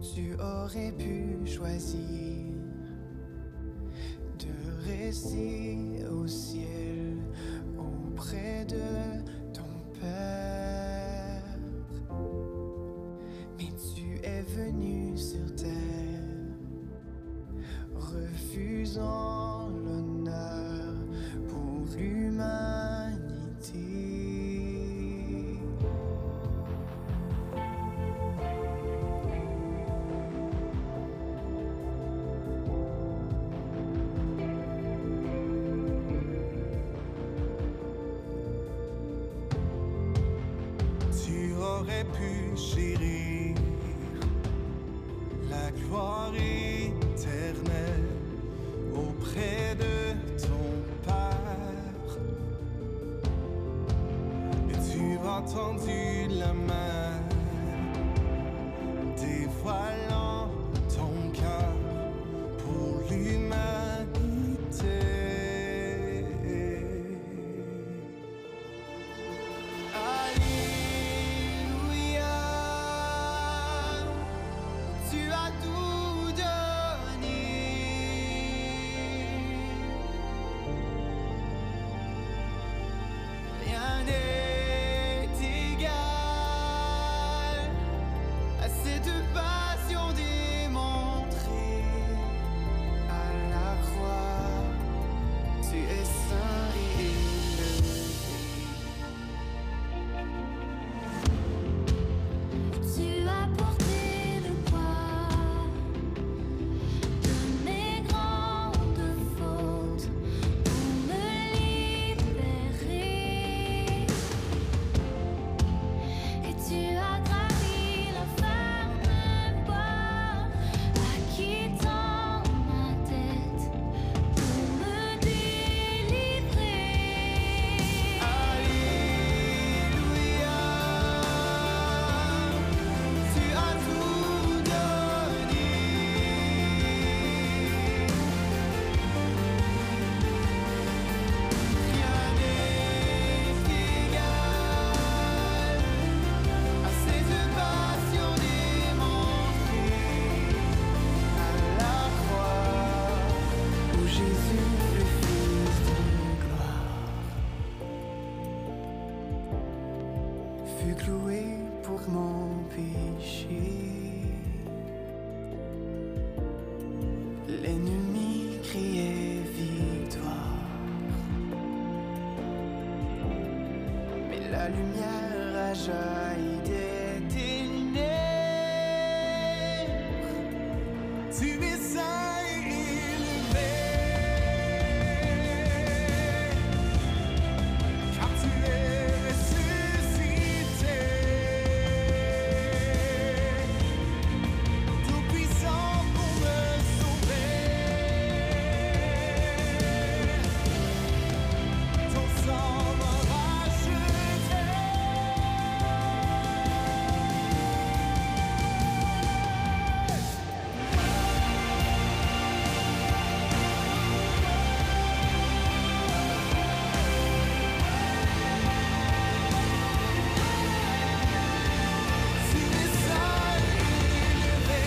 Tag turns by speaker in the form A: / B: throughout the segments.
A: Tu aurais pu choisir de rester au ciel auprès de ton Père. Mais tu es venu sur terre, refusant l'honneur pour l'humanité. Tu aurais pu chérir la gloire éternelle auprès de ton Père. Et tu as tendu la main, dévoilant ton cœur pour l'humanité. Alléluia, tu as tout donné. Rien n'est égal à cette passion démontrée à la croix. Tu es saint et élevé.
B: Tu as porté le poids de mes grandes fautes pour me libérer. Et tu as gravi l'infâme bois, acquittant ma dette pour me délivrer.
A: Alléluia, tu as tout donné. Rien n'est égal à cette passion démontrée à la croix, où Jésus, le Fils de gloire, fut cloué pour mon péché. L'ennemi criait victoire, mais la lumière a jailli des ténèbres. Tu es saint et élevé, car tu es ressuscité, tout puissant pour me sauver. Ton sang m'a racheté. Tu es saint et élevé,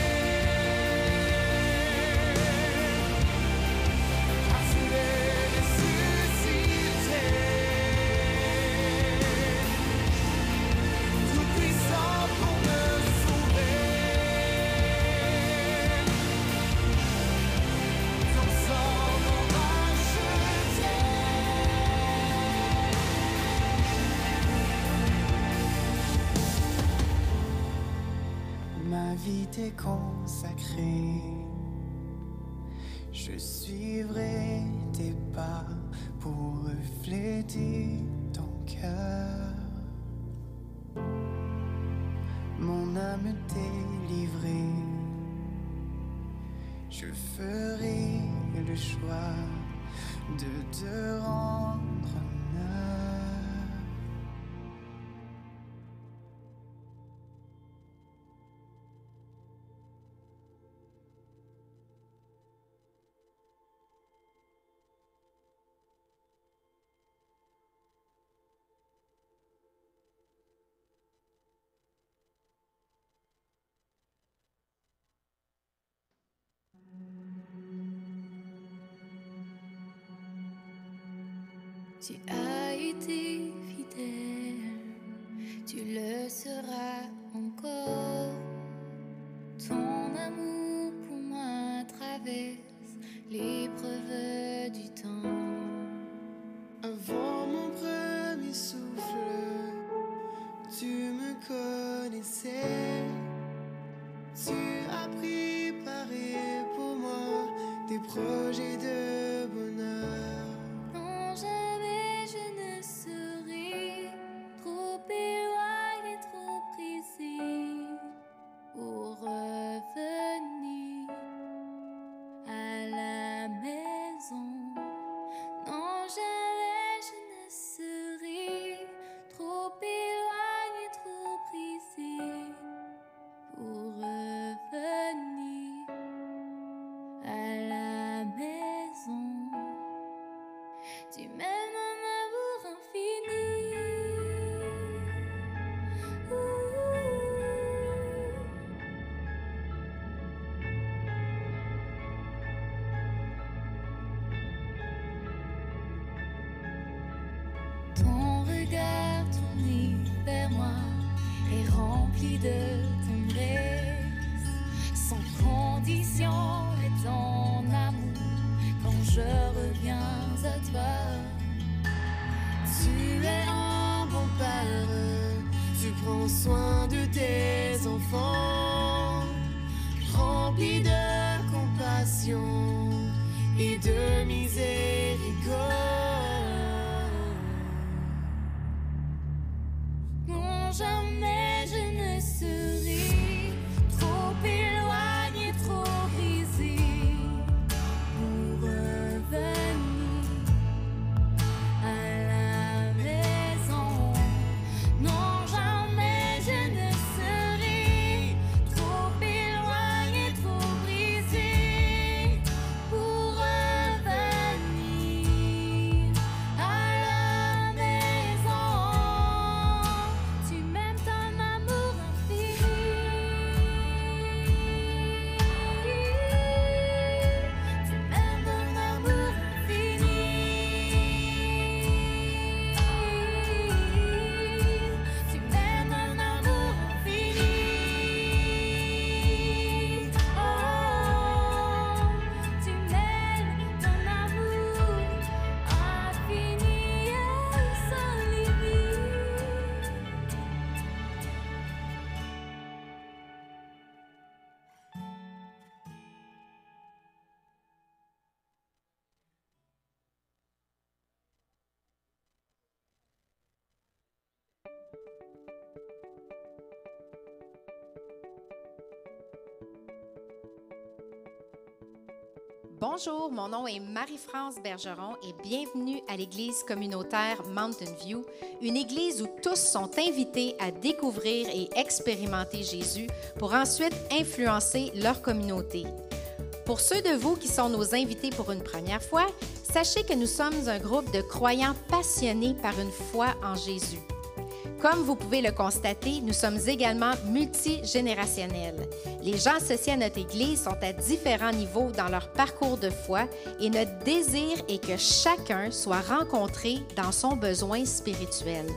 A: car tu es ressuscité, tout puissant pour me sauver. Ton sang m'a racheté. Ma vie t'est consacrée, je suivrai tes pas pour refléter ton cœur. Mon âme t'est livrée, je ferai le choix de te rendre honneur.
B: Tu as été fidèle, tu le seras encore. Ton amour pour moi traverse l'épreuve du temps.
A: Avant mon premier souffle, tu me connaissais. Tu as préparé pour moi des projets de bonheur.
B: Non, jamais je ne serai trop éloignée, trop brisée pour revenir à la maison. Non, jamais je ne serai trop éloignée, trop brisée pour revenir à la maison. Tu m'aimes un amour infini. Ton regard tourné vers moi est rempli de tendresse, sans condition et ton amour quand je reviens à toi.
A: Tu es un bon père, tu prends soin de tes enfants, rempli de compassion et de miséricorde.
B: Non, jamais je ne serai trop éloignée, trop brisée pour revenir à la maison. Non, jamais je ne serai trop éloignée, trop brisée pour revenir à la maison. Tu m'aimes d'un amour infini. Tu m'aimes d'un amour infini. Tu m'aimes d'un amour infini. Oh, tu m'aimes d'un amour infini et sans limite.
C: Bonjour, mon nom est Marie-France Bergeron et bienvenue à l'église communautaire Mountain View, une église où tous sont invités à découvrir et expérimenter Jésus pour ensuite influencer leur communauté. Pour ceux de vous qui sont nos invités pour une première fois, sachez que nous sommes un groupe de croyants passionnés par une foi en Jésus. Comme vous pouvez le constater, nous sommes également multigénérationnels. Les gens associés à notre Église sont à différents niveaux dans leur parcours de foi et notre désir est que chacun soit rencontré dans son besoin spirituel.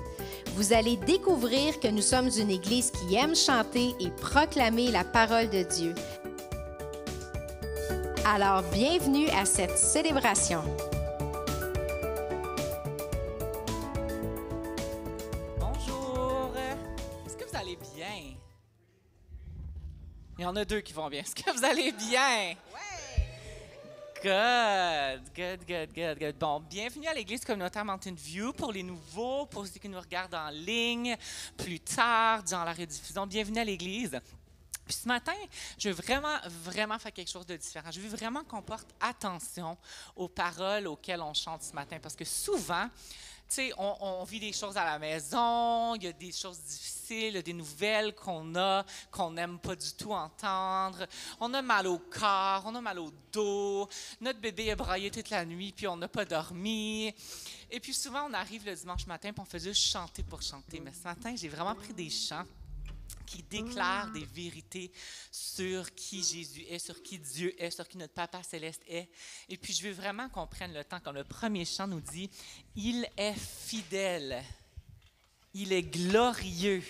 C: Vous allez découvrir que nous sommes une Église qui aime chanter et proclamer la parole de Dieu. Alors, bienvenue à cette célébration.
D: Bien. Il y en a deux qui vont bien. Est-ce que vous allez bien? Good. Bon, bienvenue à l'Église communautaire Mountain View. Pour les nouveaux, pour ceux qui nous regardent en ligne, plus tard, dans la rediffusion, bienvenue à l'Église. Puis ce matin, je veux vraiment faire quelque chose de différent. Je veux vraiment qu'on porte attention aux paroles auxquelles on chante ce matin, parce que souvent, tu sais, on vit des choses à la maison, il y a des choses difficiles, il y a des nouvelles qu'on n'aime pas du tout entendre. On a mal au corps, on a mal au dos, notre bébé a braillé toute la nuit puis on n'a pas dormi. Et puis souvent, on arrive le dimanche matin puis on fait juste chanter pour chanter. Mais ce matin, j'ai vraiment pris des chants qui déclare des vérités sur qui Jésus est, sur qui Dieu est, sur qui notre Papa céleste est. Et puis, je veux vraiment qu'on prenne le temps, comme le premier chant nous dit, « Il est fidèle, il est glorieux,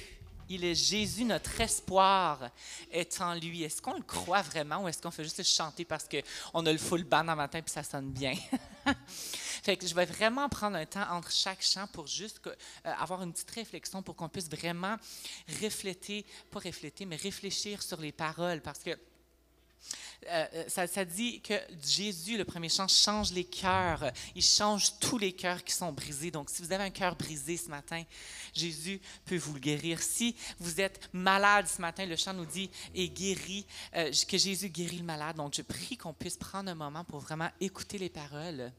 D: il est Jésus, notre espoir est en lui. » Est-ce qu'on le croit vraiment ou est-ce qu'on fait juste le chanter parce qu'on a le full band en matin et ça sonne bien? Fait que je vais vraiment prendre un temps entre chaque chant pour juste avoir une petite réflexion pour qu'on puisse vraiment réfléchir sur les paroles parce que ça dit que Jésus, le premier chant, change les cœurs. Il change tous les cœurs qui sont brisés. Donc, si vous avez un cœur brisé ce matin, Jésus peut vous le guérir. Si vous êtes malade ce matin, le chant nous dit et guérit, que Jésus guérit le malade. Donc, je prie qu'on puisse prendre un moment pour vraiment écouter les paroles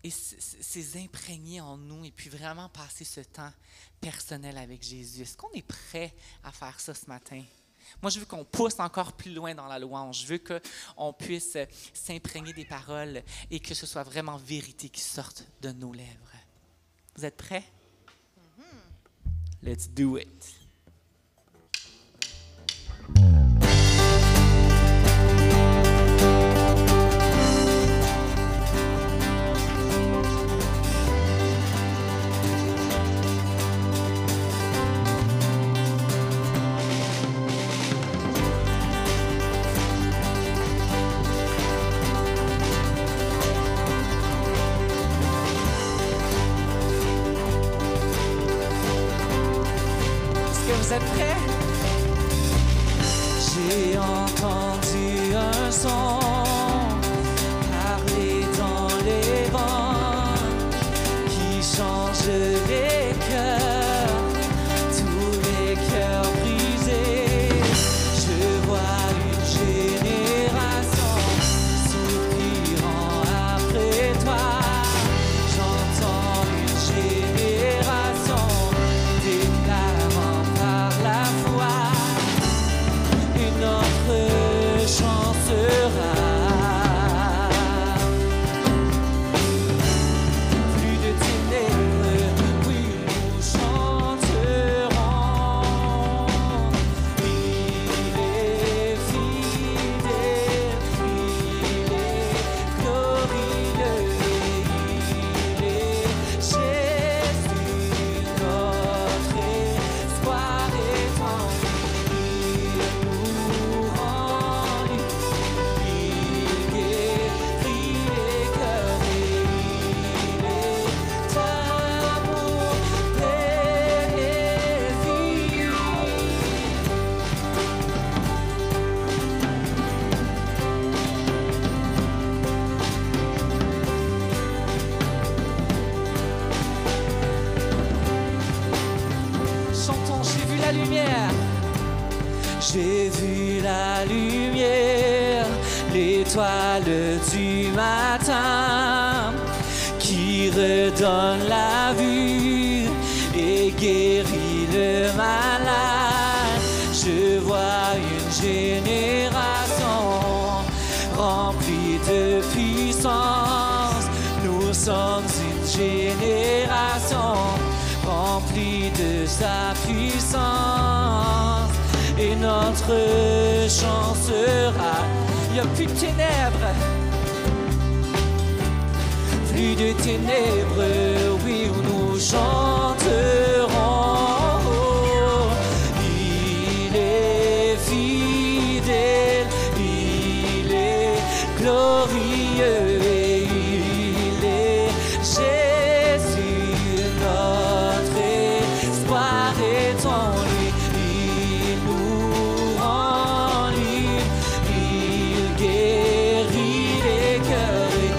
D: et c'est imprégné en nous et puis vraiment passer ce temps personnel avec Jésus. Est-ce qu'on est prêt à faire ça ce matin? Moi, je veux qu'on pousse encore plus loin dans la louange. Je veux qu'on puisse s'imprégner des paroles et que ce soit vraiment vérité qui sorte de nos lèvres. Vous êtes prêts? Let's do it. Vous êtes prêts? J'ai entendu un son parler dans les vents qui change les cœurs, tous les cœurs brisés. Je vois une génération soupirant après toi. J'entends une génération déclarant par la foi, une autre chant sera. Plus de ténèbres, oui, nous chanterons. Il est fidèle, il est glorieux, il est Jésus, notre espoir est en lui. Il nous rend libre, il guérit les cœurs et il est amour, paix et vie. Chantons, j'ai vu la lumière. J'ai vu la lumière, l'étoile du matin qui redonne la vue et guérit le malade. Je vois une génération remplie de puissance. Nous sommes une génération remplie de sa puissance. Et notre chant sera, il n'y a plus de ténèbres, plus de ténèbres, oui, où nous chanterons. Il est fidèle, il est glorieux et il est Jésus, notre espoir est en lui. Il nous rend libre, il guérit les cœurs et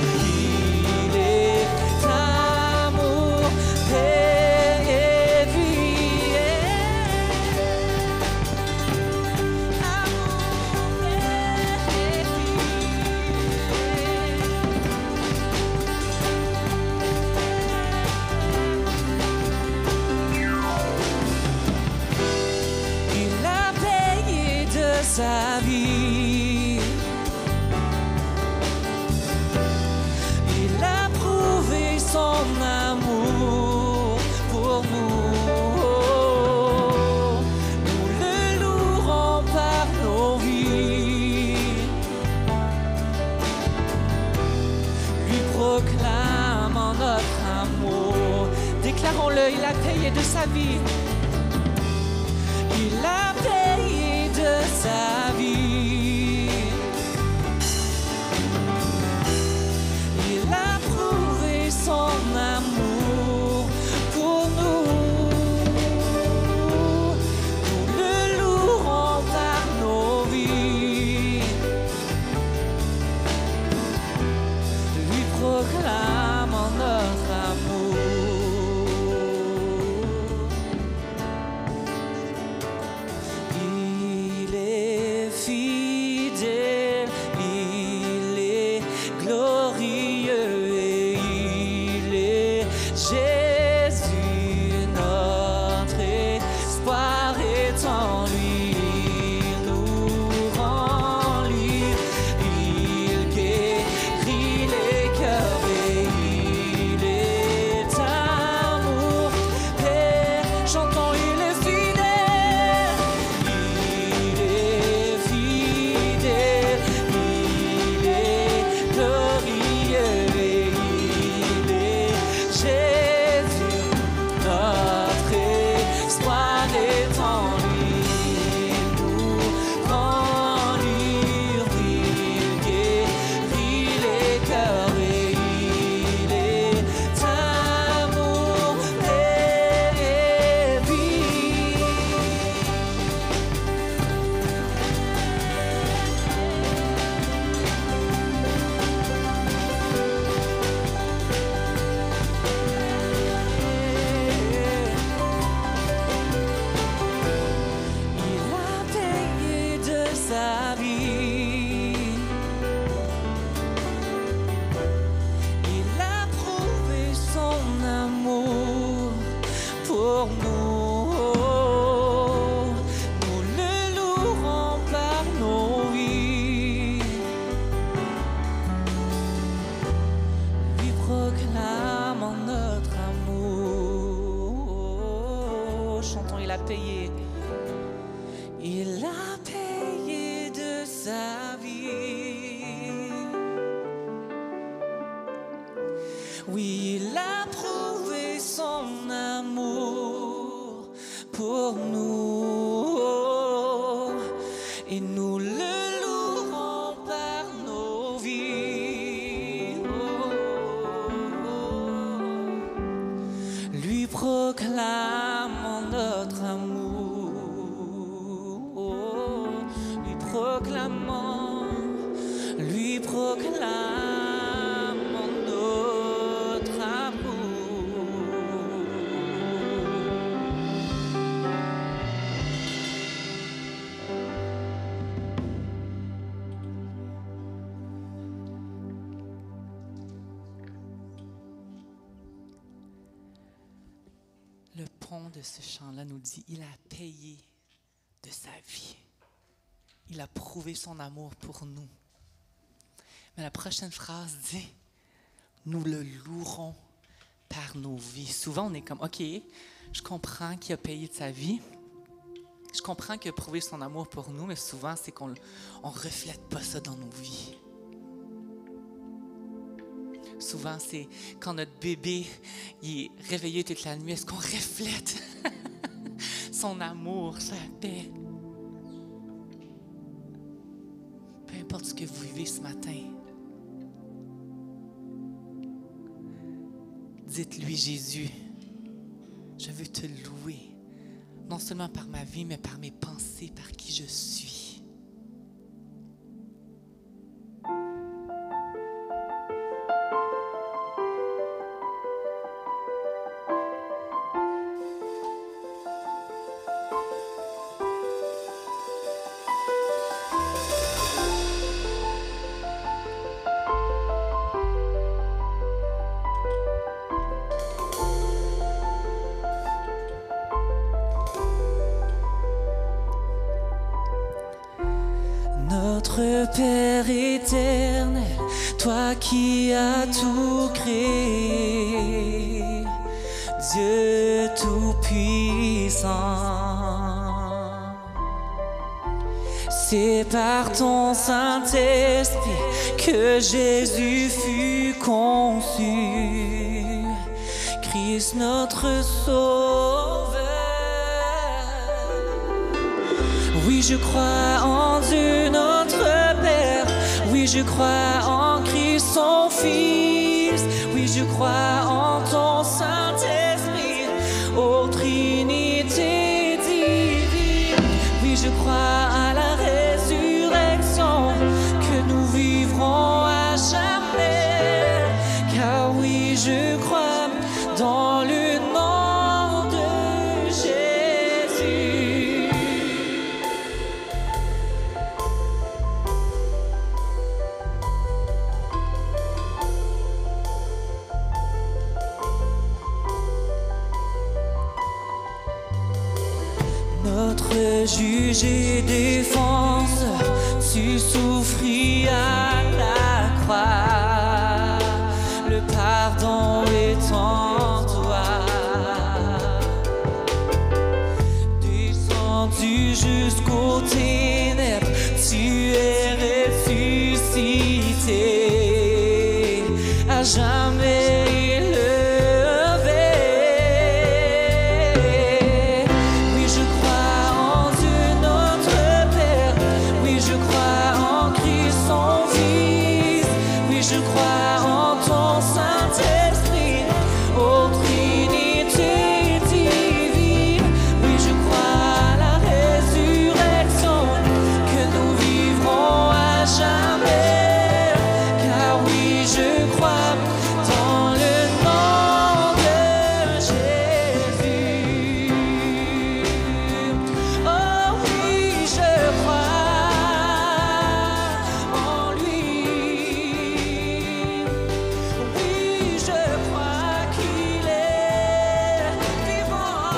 D: il est amour, paix et vie. Amour, paix et vie. Il a payé de sa vie. Il a prouvé son amour pour nous. sa vie. Il a payé de sa vie. Il a prouvé son amour pour nous. Nous le louerons par nos vies. Lui proclamons notre amour. Il est fidèle, il est glorieux et il est Jésus, notre espoir est en lui. Il nous rend libre, il guérit les cœurs et il est amour. Père, chantons, il est fidèle. Il est fidèle, il est glorieux et il est Jésus, notre espoir est en lui. Il nous rend libre, il guérit les cœurs et il est amour et vie. Il a payé de sa vie. Il a prouvé son amour pour nous. Nous le louerons par nos vies. Lui proclamons notre amour. Chantons, il a payé. Il a payé de sa vie. Oui, il a prouvé son amour pour nous. Et nous le louerons par nos vies. Lui proclamons notre amour. Lui proclamons notre amour. Le pont de ce chant-là nous dit, il a payé de sa vie. Il a prouvé son amour pour nous. Mais la prochaine phrase dit, nous le louerons par nos vies. Souvent, on est comme, OK, je comprends qu'il a payé de sa vie. Je comprends qu'il a prouvé son amour pour nous, mais souvent, c'est qu'on ne reflète pas ça dans nos vies. Souvent, c'est quand notre bébé il est réveillé toute la nuit, est-ce qu'on reflète son amour, sa paix? Peu importe ce que vous vivez ce matin, dites-lui, Jésus, je veux te louer, non seulement par ma vie, mais par mes pensées, par qui je suis. Notre Père éternel, toi qui as tout créé, Dieu tout-puissant, c'est par ton Saint-Esprit que Jésus fut conçu.
E: Christ notre Sauveur. Oui, je crois en Dieu notre Père. Oui, je crois en Christ son Fils. Oui, je crois en ton Saint-Esprit, ô Trinité divine. Oui, je crois à la résurrection, que nous vivrons à jamais. Car oui, je crois dans le nom de Jésus. Notre juge et défense, tu souffris à la croix. Le pardon est en toi. Descendu jusqu'aux ténèbres, tu es ressuscité, à jamais élevé. Oui, je crois en Dieu notre Père. Oui, je crois en Christ son Fils. Oui, je crois en ton Saint-Esprit, ô Trinité divine. Oui, je crois à la résurrection, que nous vivrons à jamais. Car oui, je crois dans le nom de Jésus. Oh oui, je crois en lui. Oui, je crois qu'il est vivant.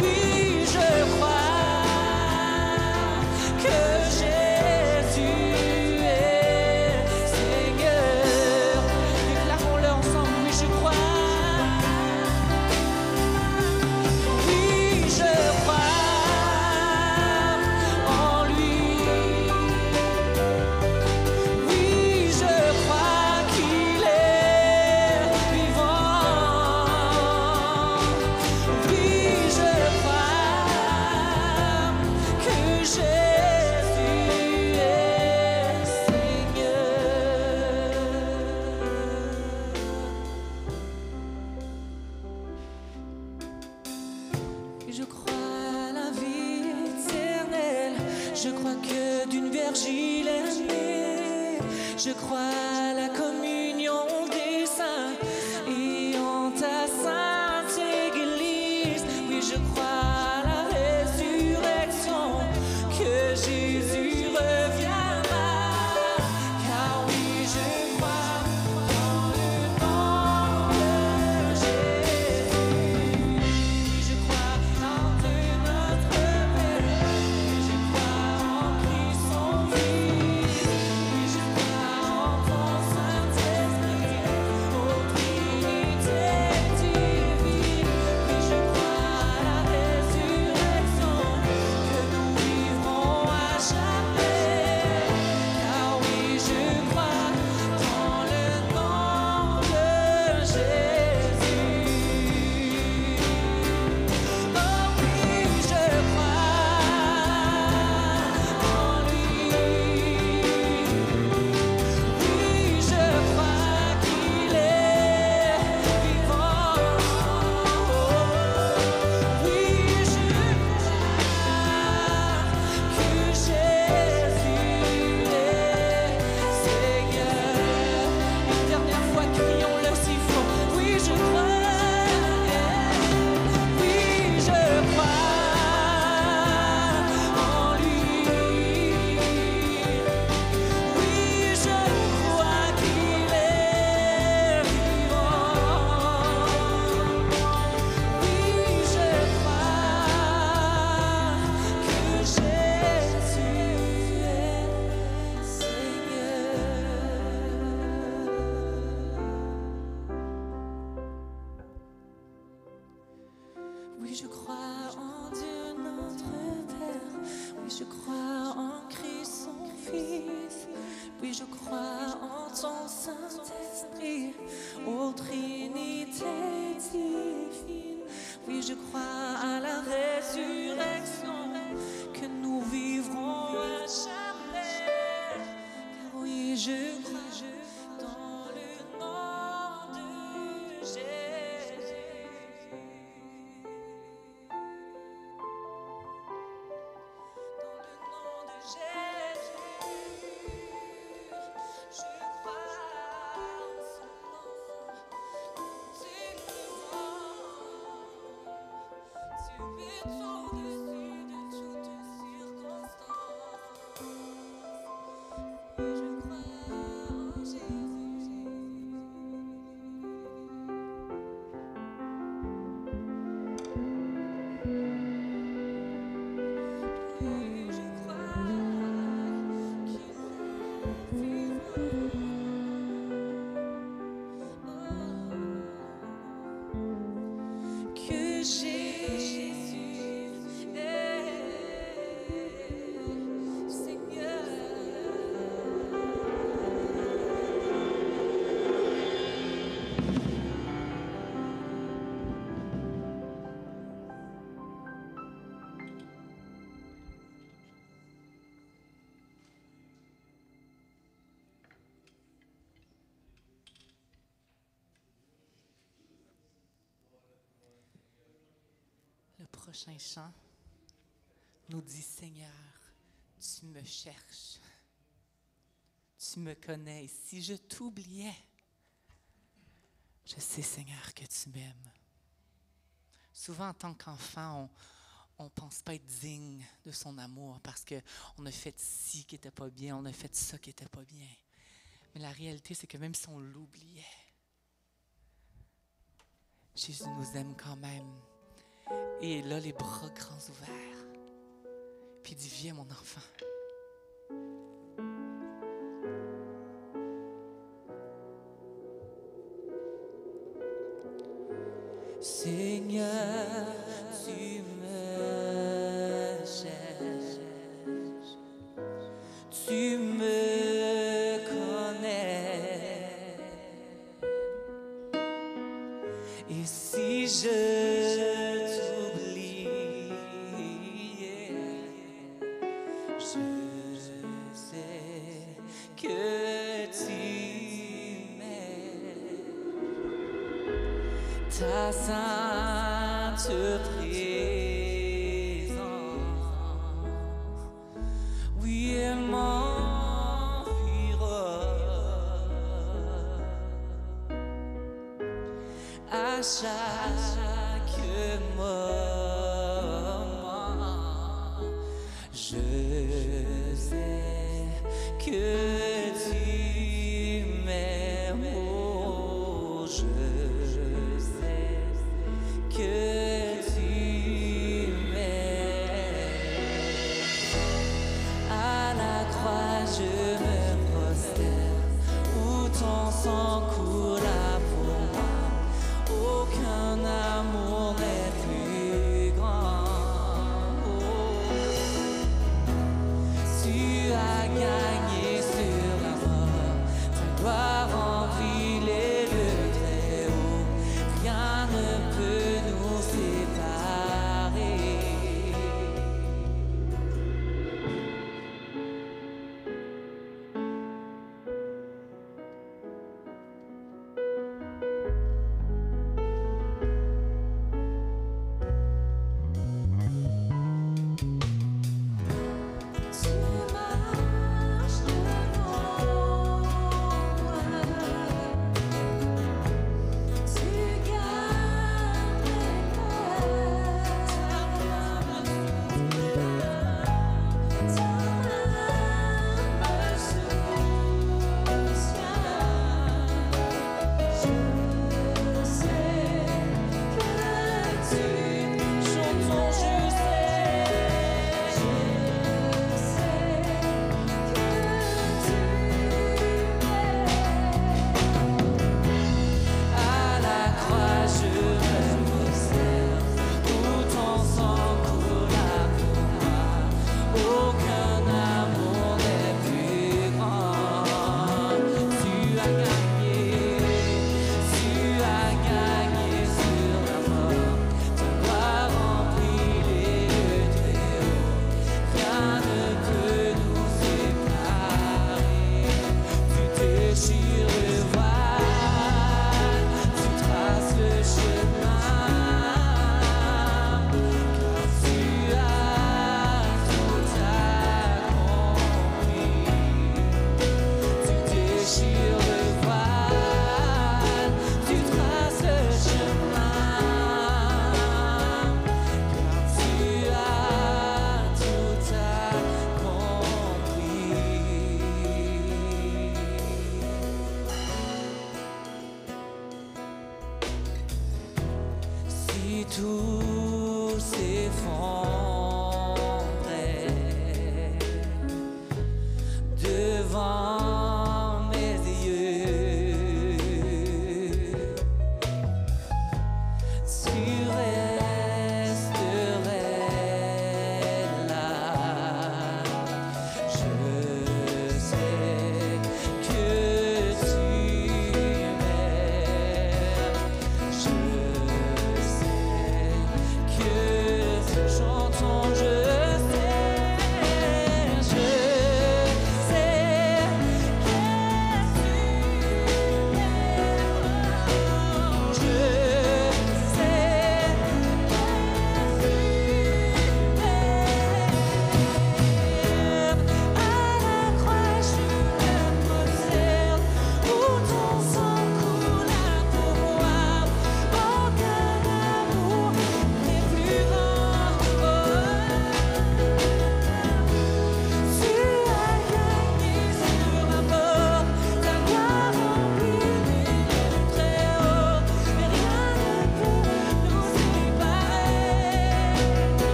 E: Oui, je crois que Jésus est Seigneur. Déclarons-le ensemble. Oui, je crois. Oui, je crois en lui. Oui, je crois qu'il est vivant. Oui, je crois que Jésus est Seigneur. Je crois à la vie éternelle. Je crois que d'une vierge il est né. Je crois à la communion des saints et en ta sainte Église. Oui, je crois à la résurrection, que Jésus reviendra. Car oui, je crois dans le nom de Jésus. Oui, je crois en Dieu notre Père. Oui, je crois en Christ son Fils. Oui, je crois en ton Saint-Esprit, ô Trinité divine. Oui, je crois à la résurrection, que nous vivrons à jamais. Car oui, je crois dans le nom de Jésus. Oh oui, je crois en lui. Oui, je crois qu'il est vivant. Oui, je crois que Jésus est Seigneur. Une dernière fois, crions-le si fort. Oui, je crois. Oui, je crois en lui. Oui, je crois qu'il est vivant. Oui, je crois que Jésus est Seigneur. Oui, je crois en Dieu notre Père. Oui, je crois en Christ son Fils. Oui, je crois en ton Saint-Esprit, ô Trinité je crois à la résurrection, que nous vivrons à jamais. Car oui, je crois dans le nom de Jésus. Dans le nom de Jésus, je crois en son nom. Tu le vois, tu es au-dessus de toute circonstance. Et je crois en Jésus. Et je crois qu'il vivra. Que Jésus est Seigneur. Le prochain chant nous dit: Seigneur, tu me cherches, tu me connais. Et si je t'oubliais, je sais, Seigneur, que tu m'aimes. Souvent, en tant qu'enfant, on ne pense pas être digne de son amour parce qu'on a fait ci qui n'était pas bien, on a fait ça qui n'était pas bien. Mais la réalité, c'est que même si on l'oubliait, Jésus nous aime quand même. Et là, les bras grands ouverts. Puis il dit: viens, mon enfant. Seigneur, tu me cherches, tu me connais. Et si je t'oublie, je sais que tu m'aimes. Ta sainte présence, oui, elle m'environne. À chaque moment, je sais que tu m'aimes. Oh, je sais que tu m'aimes. À la croix, je me prosterne, où ton sang coula pour moi. Aucun amour n'est plus grand. Oh, tu as gagné ce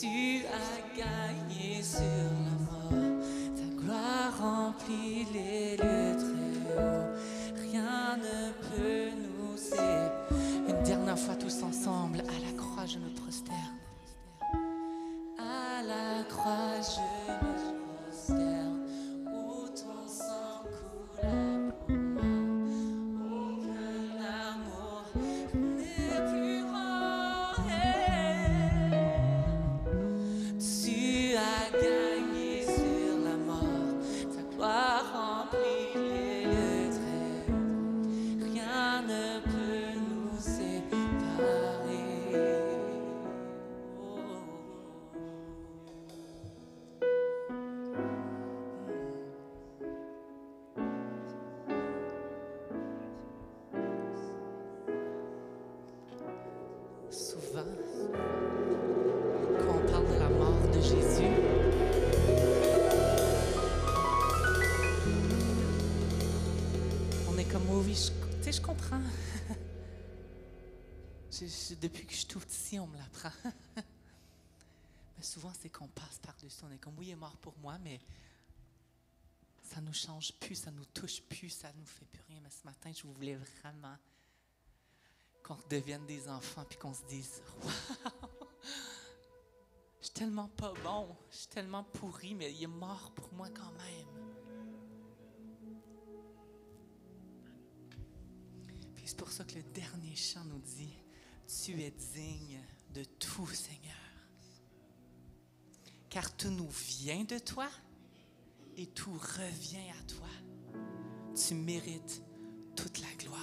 E: Tu as gagné sur la mort, ta gloire remplit les lieux très hauts. Rien ne peut nous séparer.
D: Une dernière fois tous ensemble, à la croix je me prosterne.
E: À la croix je me prosterne, où ton sang coule pour moi. Aucun amour n'est plus grand. Tu as gagné sur la mort, ta gloire remplit les lieux très hauts. Rien ne peut nous séparer.
D: Souvent, quand on parle de la mort de Jésus, on est comme, oui, tu sais, je comprends. Depuis que je suis tout petit, on me l'apprend. Mais souvent, c'est qu'on passe par-dessus. On est comme, oui, il est mort pour moi, mais ça ne nous change plus, ça ne nous touche plus, ça ne nous fait plus rien. Mais ce matin, je voulais vraiment qu'on redevienne des enfants puis qu'on se dise, waouh, je suis tellement pas bon, je suis tellement pourri, mais il est mort pour moi quand même. Puis c'est pour ça que le dernier chant nous dit, tu es digne de tout, Seigneur. Car tout nous vient de toi et tout revient à toi. Tu mérites toute la gloire.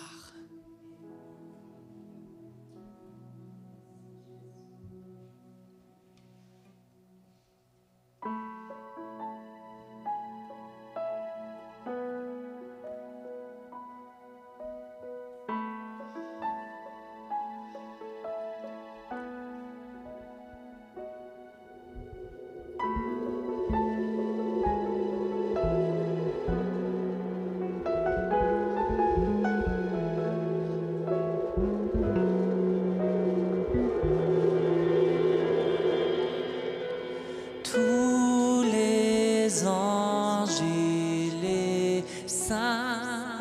E: Tous les anges et les saints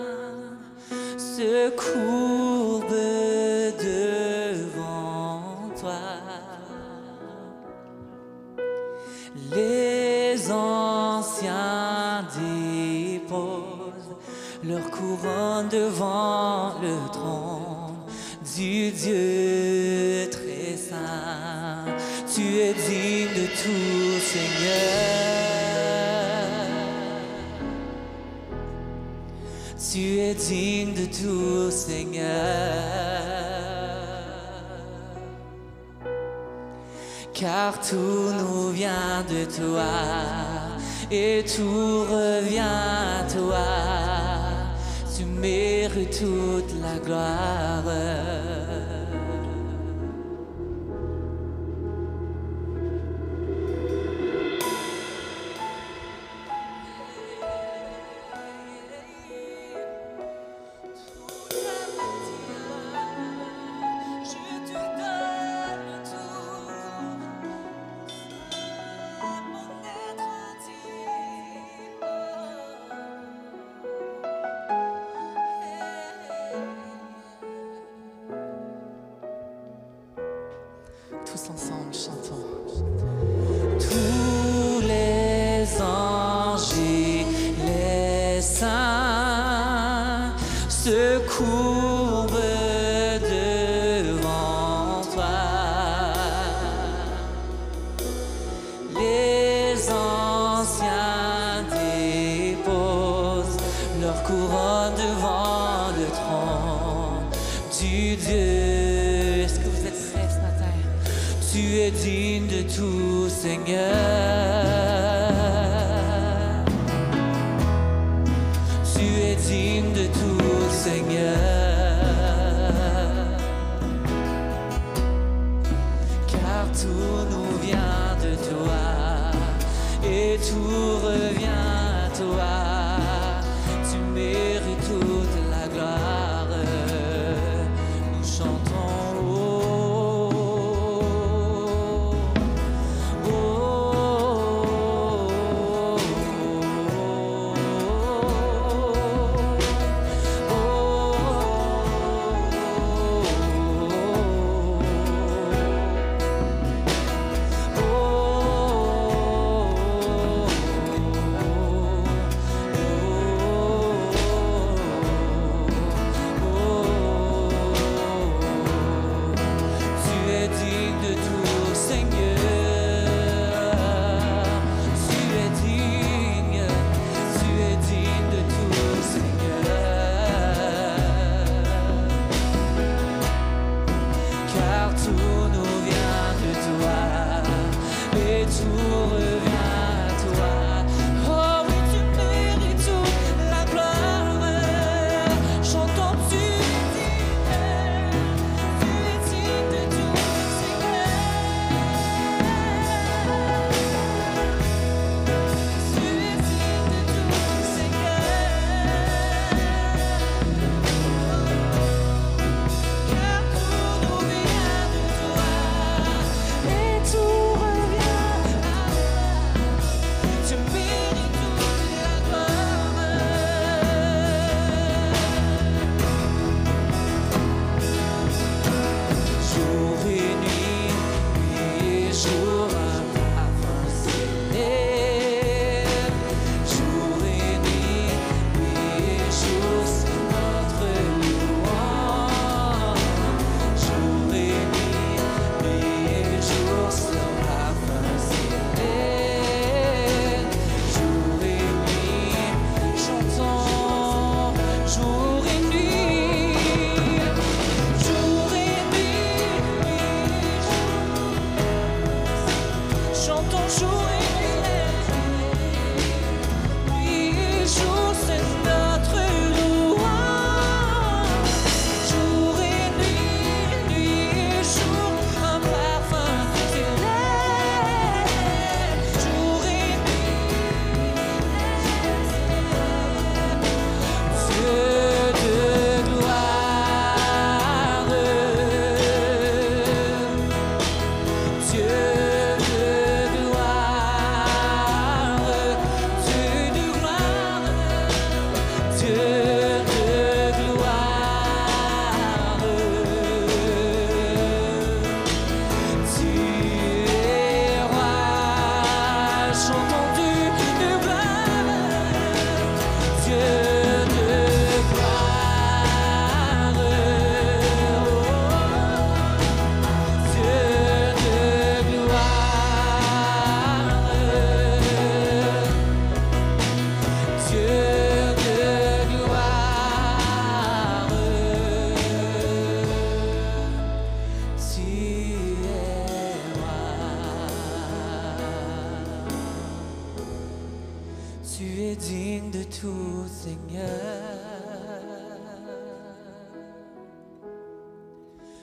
E: se courbent devant toi. Les anciens déposent leur couronne devant le trône du Dieu très saint. Tu es digne de tout, Seigneur. Tu es digne de tout, Seigneur. Car tout nous vient de toi et tout revient à toi. Tu mérites toute la gloire.
D: Tous ensemble, chantons.
E: Tous les anges et les saints se courbent devant toi. Les anciens déposent leur couronne devant le trône du Dieu. Est-ce que vous êtes prêts ce matin? Tu es digne de tout, Seigneur. Tu es digne de tout, Seigneur. Car tout nous vient de toi et tout revient à toi. Tu mérites toute la gloire. Nous chantons. tout revient à toi. Oh oui, tu mérites toute la gloire. Chantons, tu es digne de tout, Seigneur. Tu es digne de tout, Seigneur. Car tout nous vient de toi et tout revient à toi. Tu mérites toute la gloire. Jour et nuit et jour afin s'élève. Jour et nuit et jour c'est notre louange. Jour et nuit et jour son afin s'élève. Jour et nuit chantons. Jour et nuit. Jour et nuit, chantons jour et nuit, nuit et jour c'est notre louange. Jour et nuit et jour un parfum t'élève. Jour et nuit, Dieu de gloire, Dieu de gloire, Dieu de gloire, Dieu de gloire. Tu es roi, chantons Dieu de gloire, Dieu de gloire, Dieu de gloire, Dieu de gloire. Tu es roi. Tu es digne de tout, Seigneur.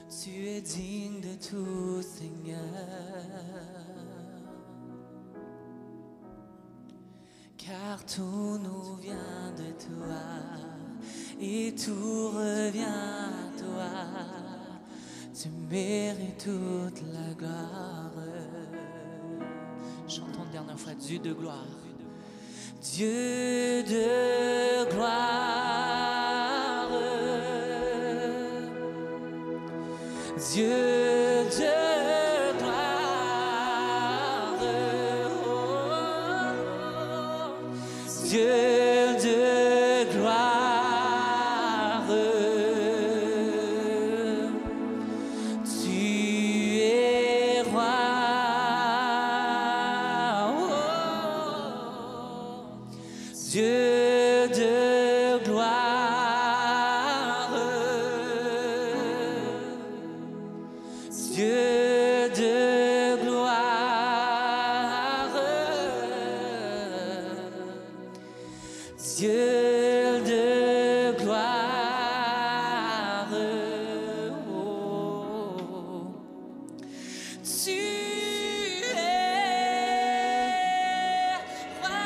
E: Tu es digne de tout, Seigneur. Car tout nous vient de toi et tout revient à toi. Tu mérites toute la gloire. Chantons une dernière fois, Dieu de gloire. Dieu de gloire, Dieu de gloire, Dieu de gloire. Tu es roi. Dieu de gloire, Dieu de gloire, Dieu de gloire. Oh, tu es roi.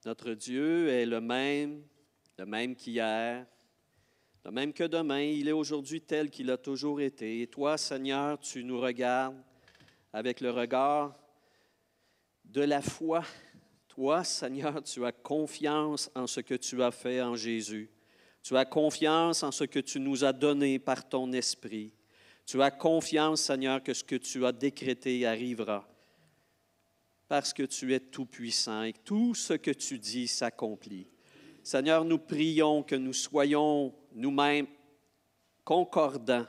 F: Notre Dieu est le même qu'hier, le même que demain. Il est aujourd'hui tel qu'il a toujours été. Et toi, Seigneur, tu nous regardes avec le regard de la foi. Toi, Seigneur, tu as confiance en ce que tu as fait en Jésus. Tu as confiance en ce que tu nous as donné par ton esprit. Tu as confiance, Seigneur, que ce que tu as décrété arrivera. Parce que tu es tout-puissant et que tout ce que tu dis s'accomplit. Seigneur, nous prions que nous soyons nous-mêmes concordants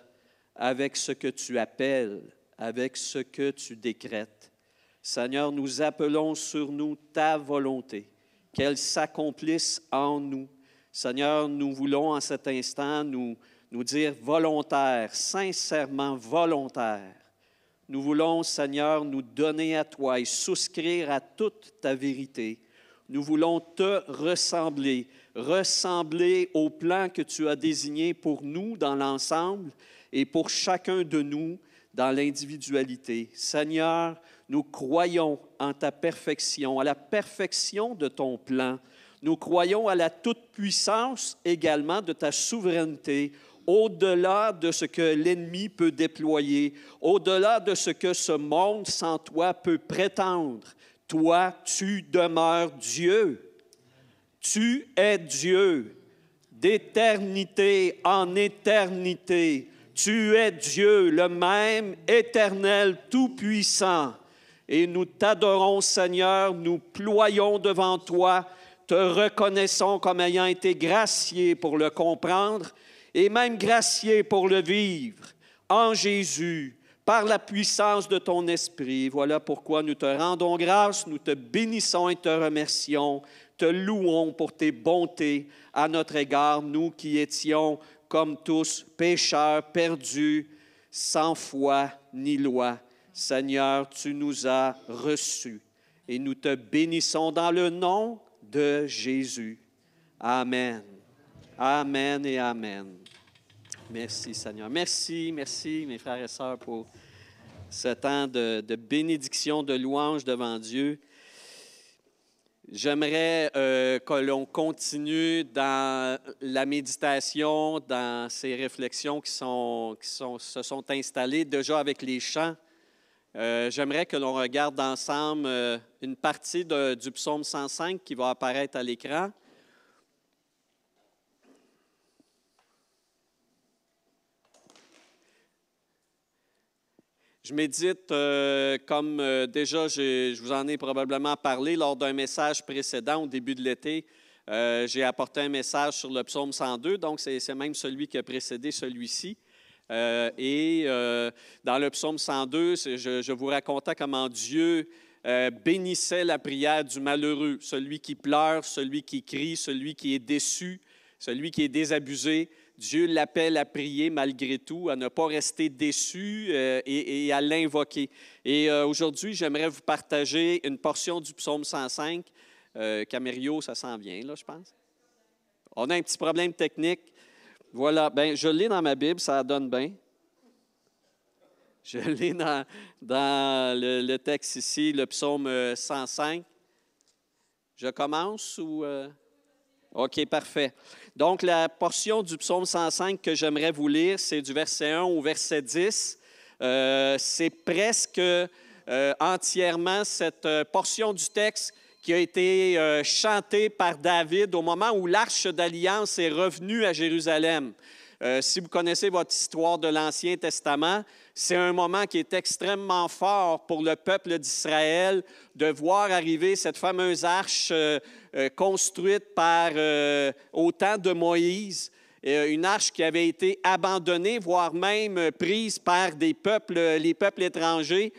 F: avec ce que tu appelles, avec ce que tu décrètes. Seigneur, nous appelons sur nous ta volonté, qu'elle s'accomplisse en nous. Seigneur, nous voulons en cet instant nous dire volontaire, sincèrement volontaire. Nous voulons, Seigneur, nous donner à toi et souscrire à toute ta vérité. Nous voulons te ressembler au plan que tu as désigné pour nous dans l'ensemble et pour chacun de nous dans l'individualité. Seigneur, nous croyons en ta perfection, à la perfection de ton plan. Nous croyons à la toute-puissance également de ta souveraineté, au-delà de ce que l'ennemi peut déployer, au-delà de ce que ce monde sans toi peut prétendre. Toi, tu demeures Dieu. Tu es Dieu. D'éternité en éternité, tu es Dieu, le même, éternel, tout-puissant. Et nous t'adorons, Seigneur, nous ployons devant toi, te reconnaissons comme ayant été graciés pour le comprendre, et même gracié pour le vivre en Jésus, par la puissance de ton esprit. Voilà pourquoi nous te rendons grâce, nous te bénissons et te remercions, te louons pour tes bontés à notre égard, nous qui étions comme tous pécheurs, perdus, sans foi ni loi. Seigneur, tu nous as reçus et nous te bénissons dans le nom de Jésus. Amen. Amen et amen. Merci, Seigneur. Merci, mes frères et sœurs, pour ce temps de bénédiction, de louange devant Dieu. J'aimerais que l'on continue dans la méditation, dans ces réflexions qui se sont installées déjà avec les chants. J'aimerais que l'on regarde ensemble une partie du psaume 105 qui va apparaître à l'écran. Je médite, comme déjà je vous en ai probablement parlé lors d'un message précédent au début de l'été. J'ai apporté un message sur le psaume 102, donc c'est même celui qui a précédé celui-ci. Dans le psaume 102, je vous racontais comment Dieu bénissait la prière du malheureux, celui qui pleure, celui qui crie, celui qui est déçu, celui qui est désabusé. Dieu l'appelle à prier malgré tout, à ne pas rester déçu et à l'invoquer. Et aujourd'hui, j'aimerais vous partager une portion du psaume 105. Camario, ça s'en vient, là, je pense. On a un petit problème technique. Voilà, bien, je l'ai dans ma Bible, ça donne bien. Je l'ai dans le texte ici, le psaume 105. Je commence ou... OK, parfait. Donc, la portion du psaume 105 que j'aimerais vous lire, c'est du verset 1 au verset 10. C'est presque entièrement cette portion du texte qui a été chantée par David au moment où l'Arche d'Alliance est revenue à Jérusalem. Si vous connaissez votre histoire de l'Ancien Testament, c'est un moment qui est extrêmement fort pour le peuple d'Israël de voir arriver cette fameuse arche construite au temps de Moïse, une arche qui avait été abandonnée, voire même prise par les peuples étrangers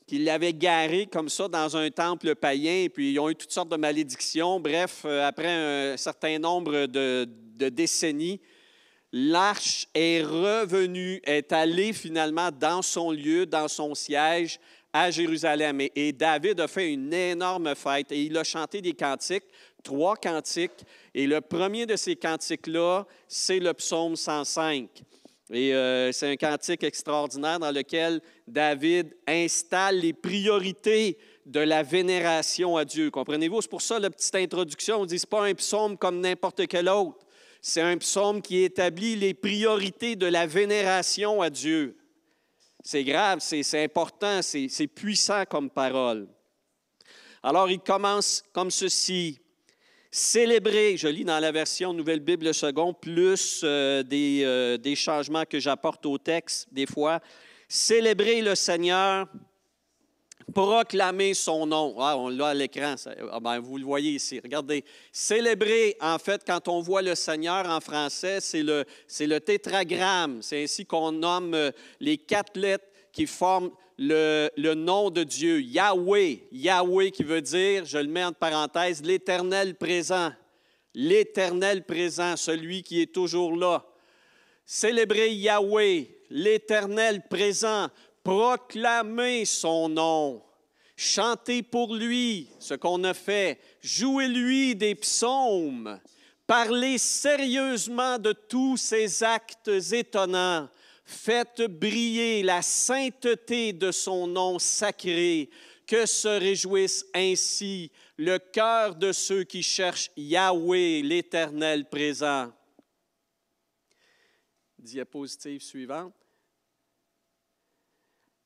F: qui l'avaient garée comme ça dans un temple païen, et puis ils ont eu toutes sortes de malédictions. Bref, après un certain nombre de décennies, l'arche est revenue, est allée finalement dans son lieu, dans son siège à Jérusalem. Et David a fait une énorme fête et il a chanté des cantiques, 3 cantiques. Et le premier de ces cantiques-là, c'est le psaume 105. Et c'est un cantique extraordinaire dans lequel David installe les priorités de la vénération à Dieu. Comprenez-vous? C'est pour ça, la petite introduction, on dit que ce n'est pas un psaume comme n'importe quel autre. C'est un psaume qui établit les priorités de la vénération à Dieu. C'est grave, c'est important, c'est puissant comme parole. Alors, il commence comme ceci. Célébrer, je lis dans la version Nouvelle Bible Seconde, plus des changements que j'apporte au texte des fois. Célébrer le Seigneur, proclamer son nom. Ah, on l'a à l'écran, vous le voyez ici. Regardez, célébrer, en fait, quand on voit le Seigneur en français, c'est le tétragramme. C'est ainsi qu'on nomme les 4 lettres qui forment le nom de Dieu, Yahweh. Yahweh qui veut dire, je le mets entre parenthèses, l'Éternel présent. L'Éternel présent, celui qui est toujours là. Célébrer Yahweh, l'Éternel présent, proclamer son nom, chanter pour lui ce qu'on a fait, jouer-lui des psaumes, parler sérieusement de tous ses actes étonnants. Faites briller la sainteté de son nom sacré, que se réjouisse ainsi le cœur de ceux qui cherchent Yahweh, l'Éternel présent. Diapositive suivante.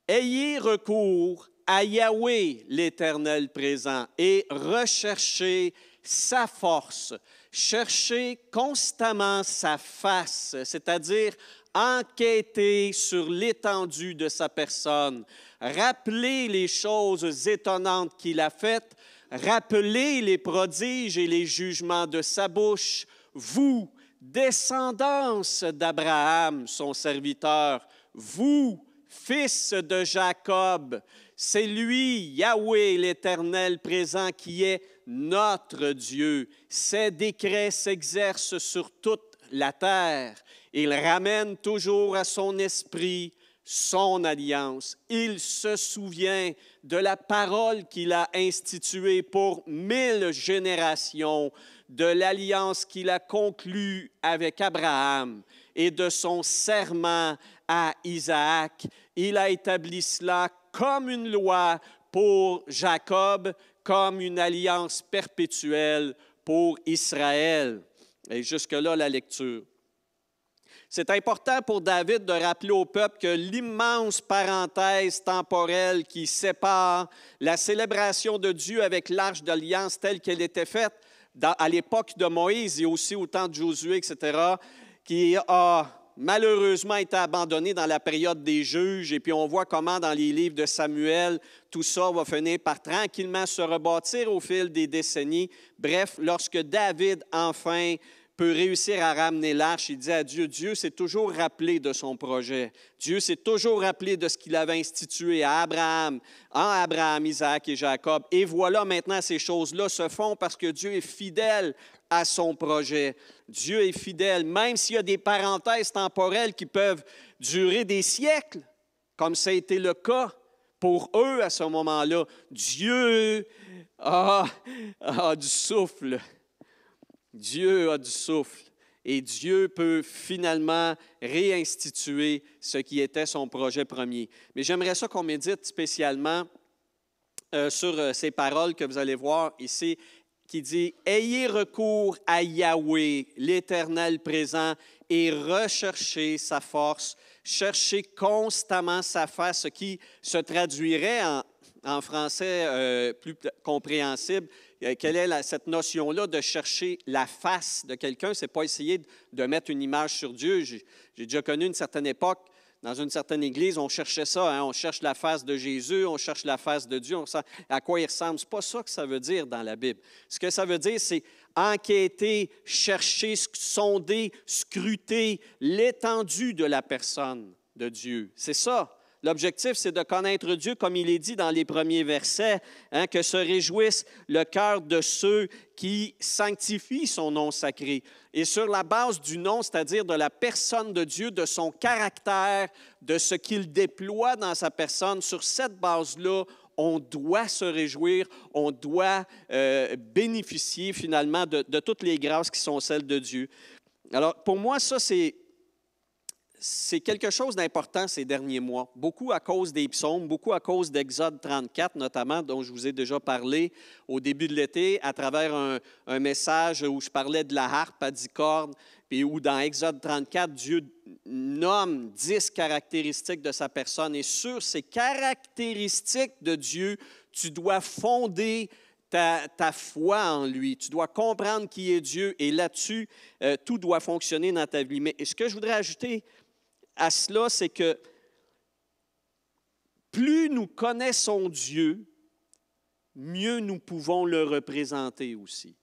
F: Ayez recours à Yahweh, l'Éternel présent, et recherchez sa force. Cherchez constamment sa face, c'est-à-dire enquêter sur l'étendue de sa personne, rappelez les choses étonnantes qu'il a faites, rappelez les prodiges et les jugements de sa bouche, vous, descendance d'Abraham, son serviteur, vous, fils de Jacob, c'est lui, Yahweh, l'Éternel présent, qui est notre Dieu. Ses décrets s'exercent sur toute la terre. Il ramène toujours à son esprit son alliance. Il se souvient de la parole qu'il a instituée pour 1000 générations, de l'alliance qu'il a conclue avec Abraham et de son serment à Isaac. Il a établi cela comme une loi pour Jacob, comme une alliance perpétuelle pour Israël. Et jusque-là, la lecture. C'est important pour David de rappeler au peuple que l'immense parenthèse temporelle qui sépare la célébration de Dieu avec l'Arche d'Alliance telle qu'elle était faite à l'époque de Moïse et aussi au temps de Josué, etc., qui a malheureusement été abandonnée dans la période des juges. Et puis on voit comment dans les livres de Samuel, tout ça va finir par tranquillement se rebâtir au fil des décennies. Bref, lorsque David, enfin, peut réussir à ramener l'arche, il dit à Dieu, Dieu s'est toujours rappelé de son projet. Dieu s'est toujours rappelé de ce qu'il avait institué à Abraham, Isaac et Jacob. Et voilà maintenant ces choses-là se font parce que Dieu est fidèle à son projet. Dieu est fidèle, même s'il y a des parenthèses temporelles qui peuvent durer des siècles, comme ça a été le cas pour eux à ce moment-là. Dieu a du souffle. Dieu a du souffle et Dieu peut finalement réinstituer ce qui était son projet premier. Mais j'aimerais ça qu'on médite spécialement sur ces paroles que vous allez voir ici, qui dit « Ayez recours à Yahweh, l'Éternel présent, et recherchez sa force, cherchez constamment sa face », ce qui se traduirait en français plus compréhensible. Quelle est cette notion-là de chercher la face de quelqu'un? Ce n'est pas essayer de mettre une image sur Dieu. J'ai déjà connu une certaine époque, dans une certaine église, on cherchait ça. Hein? On cherche la face de Jésus, on cherche la face de Dieu, on sait à quoi il ressemble. Ce n'est pas ça que ça veut dire dans la Bible. Ce que ça veut dire, c'est enquêter, chercher, sonder, scruter l'étendue de la personne de Dieu. C'est ça. L'objectif, c'est de connaître Dieu, comme il est dit dans les premiers versets, hein, que se réjouisse le cœur de ceux qui sanctifient son nom sacré. Et sur la base du nom, c'est-à-dire de la personne de Dieu, de son caractère, de ce qu'il déploie dans sa personne, sur cette base-là, on doit se réjouir, on doit bénéficier finalement de toutes les grâces qui sont celles de Dieu. Alors, pour moi, ça, c'est c'est quelque chose d'important ces derniers mois, beaucoup à cause des psaumes, beaucoup à cause d'Exode 34 notamment, dont je vous ai déjà parlé au début de l'été, à travers un message où je parlais de la harpe à 10 cordes, puis où dans Exode 34, Dieu nomme 10 caractéristiques de sa personne. Et sur ces caractéristiques de Dieu, tu dois fonder ta foi en lui. Tu dois comprendre qui est Dieu et là-dessus, tout doit fonctionner dans ta vie. Mais ce que je voudrais ajouter à cela, c'est que plus nous connaissons Dieu, mieux nous pouvons le représenter aussi.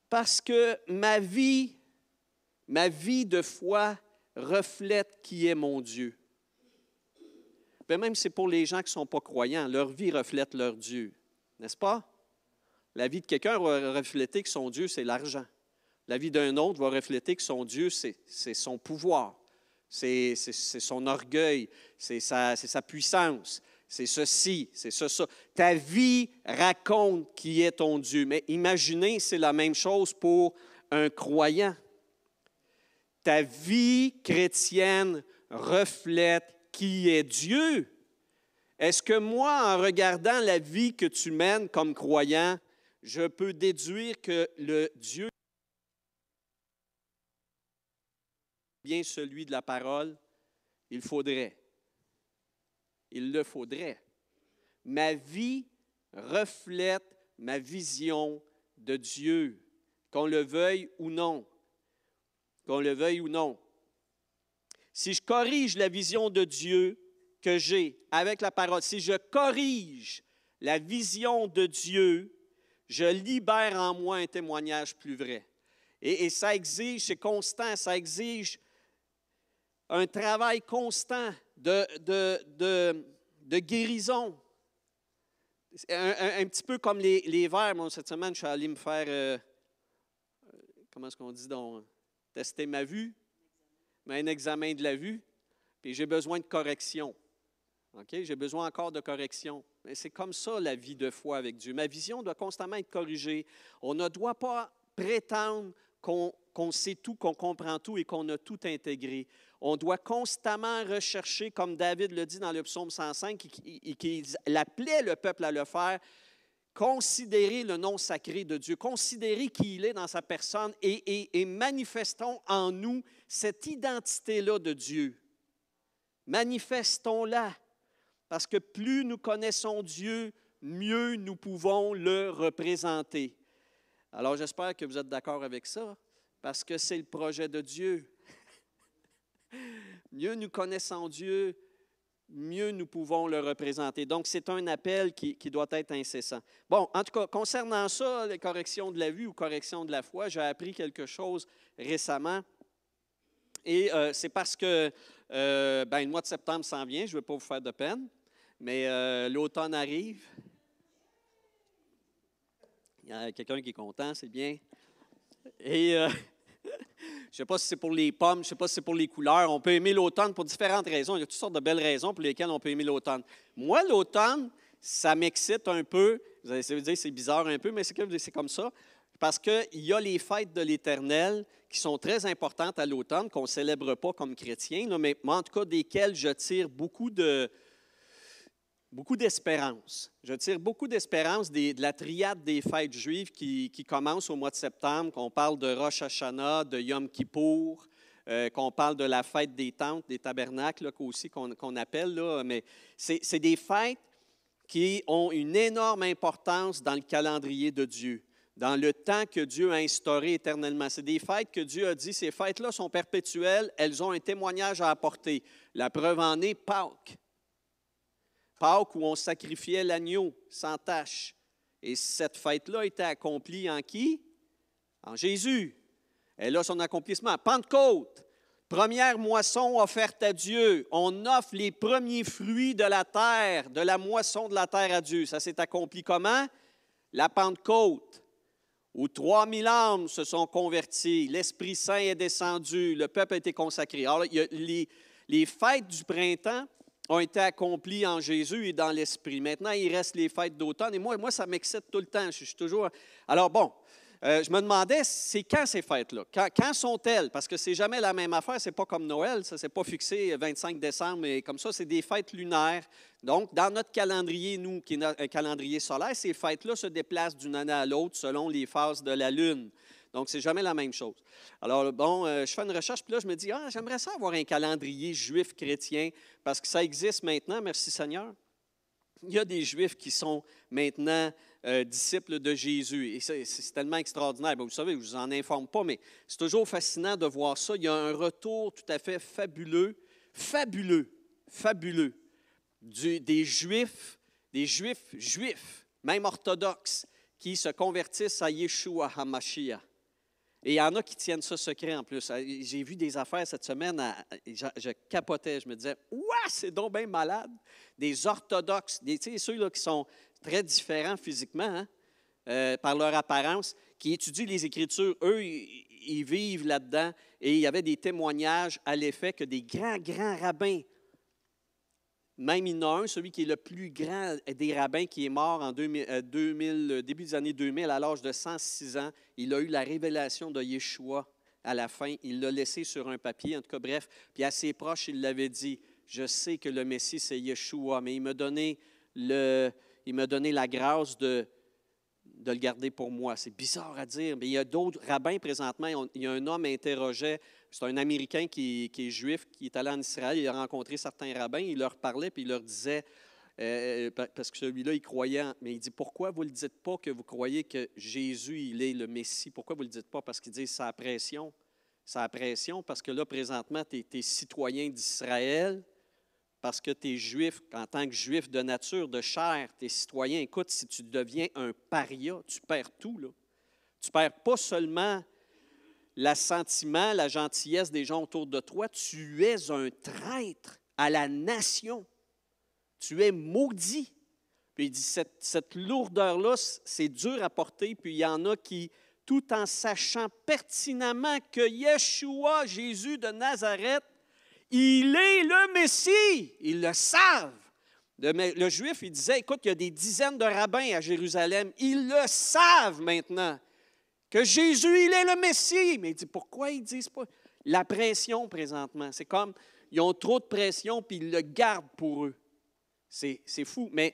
F: Parce que ma vie de foi reflète qui est mon Dieu. Ben même c'est pour les gens qui ne sont pas croyants, leur vie reflète leur Dieu, n'est-ce pas? La vie de quelqu'un va refléter que son Dieu, c'est l'argent. La vie d'un autre va refléter que son Dieu, c'est son pouvoir, c'est son orgueil, c'est sa puissance, c'est ceci, c'est ça. Ta vie raconte qui est ton Dieu. Mais imaginez, c'est la même chose pour un croyant. Ta vie chrétienne reflète qui est Dieu. Est-ce que moi, en regardant la vie que tu mènes comme croyant, je peux déduire que le Dieu bien celui de la parole? Il le faudrait. Ma vie reflète ma vision de Dieu, qu'on le veuille ou non. Qu'on le veuille ou non. Si je corrige la vision de Dieu que j'ai avec la parole, si je corrige la vision de Dieu, je libère en moi un témoignage plus vrai. Et ça exige, c'est constant, ça exige un travail constant de guérison. Un petit peu comme les vers. Moi, cette semaine, je suis allé me faire, comment est-ce qu'on dit donc, tester ma vue, un examen de la vue, puis j'ai besoin de correction. Okay? J'ai besoin encore de correction. Mais c'est comme ça la vie de foi avec Dieu. Ma vision doit constamment être corrigée. On ne doit pas prétendre qu'on sait tout, qu'on comprend tout et qu'on a tout intégré. On doit constamment rechercher, comme David le dit dans le psaume 105, qu'il appelait le peuple à le faire, considérer le nom sacré de Dieu, considérer qui il est dans sa personne et manifestons en nous cette identité-là de Dieu. Manifestons-la, parce que plus nous connaissons Dieu, mieux nous pouvons le représenter. Alors j'espère que vous êtes d'accord avec ça, parce que c'est le projet de Dieu. Mieux nous connaissons Dieu, mieux nous pouvons le représenter. Donc, c'est un appel qui doit être incessant. Bon, en tout cas, concernant ça, les corrections de la vue ou corrections de la foi, j'ai appris quelque chose récemment. Et c'est parce que le mois de septembre s'en vient, je ne veux pas vous faire de peine, mais l'automne arrive. Il y a quelqu'un qui est content, c'est bien. Et je ne sais pas si c'est pour les pommes, je ne sais pas si c'est pour les couleurs. On peut aimer l'automne pour différentes raisons. Il y a toutes sortes de belles raisons pour lesquelles on peut aimer l'automne. Moi, l'automne, ça m'excite un peu. Vous allez dire que c'est bizarre un peu, mais c'est comme ça. Parce qu'il y a les fêtes de l'Éternel qui sont très importantes à l'automne, qu'on ne célèbre pas comme chrétiens, là, mais en tout cas desquelles je tire beaucoup d'espérance. Je tire beaucoup d'espérance de la triade des fêtes juives qui commence au mois de septembre, qu'on parle de Rosh Hashanah, de Yom Kippour, qu'on parle de la fête des tentes, des tabernacles là, aussi qu'on appelle, là, mais c'est des fêtes qui ont une énorme importance dans le calendrier de Dieu, dans le temps que Dieu a instauré éternellement. C'est des fêtes que Dieu a dit, ces fêtes-là sont perpétuelles, elles ont un témoignage à apporter. La preuve en est Pâques. Pâques où on sacrifiait l'agneau sans tache. Et cette fête-là était accomplie en qui? En Jésus. Elle a son accomplissement. Pentecôte, première moisson offerte à Dieu. On offre les premiers fruits de la terre, de la moisson de la terre à Dieu. Ça s'est accompli comment? La Pentecôte, où 3000 âmes se sont converties. L'Esprit Saint est descendu. Le peuple a été consacré. Alors, il y a les fêtes du printemps ont été accomplis en Jésus et dans l'Esprit. Maintenant, il reste les fêtes d'automne. Et moi ça m'excite tout le temps. Je suis toujours... Alors bon, Je me demandais, c'est quand ces fêtes-là? Quand sont-elles? Parce que c'est jamais la même affaire, c'est pas comme Noël, ça c'est pas fixé 25 décembre, mais comme ça, c'est des fêtes lunaires. Donc, dans notre calendrier, nous, qui est un calendrier solaire, ces fêtes-là se déplacent d'une année à l'autre selon les phases de la Lune. Donc, c'est jamais la même chose. Alors, bon, je fais une recherche, puis là, je me dis, j'aimerais ça avoir un calendrier juif chrétien, parce que ça existe maintenant, merci Seigneur. Il y a des Juifs qui sont maintenant disciples de Jésus. Et c'est tellement extraordinaire. Bien, vous savez, je ne vous en informe pas, mais c'est toujours fascinant de voir ça. Il y a un retour tout à fait fabuleux, des Juifs, même orthodoxes, qui se convertissent à Yeshua HaMashiach. Et il y en a qui tiennent ça secret en plus. J'ai vu des affaires cette semaine, je capotais, je me disais, « Ouah, c'est donc bien malade! » Des orthodoxes, ceux-là qui sont très différents physiquement, par leur apparence, qui étudient les Écritures. Eux, ils vivent là-dedans. Et il y avait des témoignages à l'effet que des grands rabbins, même il y en a un, celui qui est le plus grand des rabbins, qui est mort en début des années 2000, à l'âge de 106 ans. Il a eu la révélation de Yeshua à la fin. Il l'a laissé sur un papier, en tout cas, bref. Puis à ses proches, il l'avait dit, « Je sais que le Messie, c'est Yeshua, mais il m'a donné la grâce de le garder pour moi. » C'est bizarre à dire, mais il y a d'autres rabbins présentement. Il y a un homme interrogeait, c'est un Américain qui est juif, qui est allé en Israël, il a rencontré certains rabbins, il leur parlait, puis il leur disait, parce que celui-là, il croyait, mais il dit, pourquoi vous ne le dites pas que vous croyez que Jésus, il est le Messie? Pourquoi vous ne le dites pas? Parce qu'il dit, c'est la pression. C'est la pression parce que là, présentement, tu es citoyen d'Israël, parce que tu es juif, en tant que juif de nature, de chair, tu es citoyen. Écoute, si tu deviens un paria, tu perds tout, là. Tu ne perds pas seulement l'assentiment, la gentillesse des gens autour de toi, tu es un traître à la nation. Tu es maudit. Puis il dit, cette lourdeur-là, c'est dur à porter, puis il y en a qui, tout en sachant pertinemment que Yeshua, Jésus de Nazareth, il est le Messie. Ils le savent. Le Juif, il disait, écoute, il y a des dizaines de rabbins à Jérusalem. Ils le savent maintenant, que Jésus, il est le Messie. Mais il dit, pourquoi ils ne disent pas? La pression présentement, c'est comme, ils ont trop de pression, puis ils le gardent pour eux. C'est fou, mais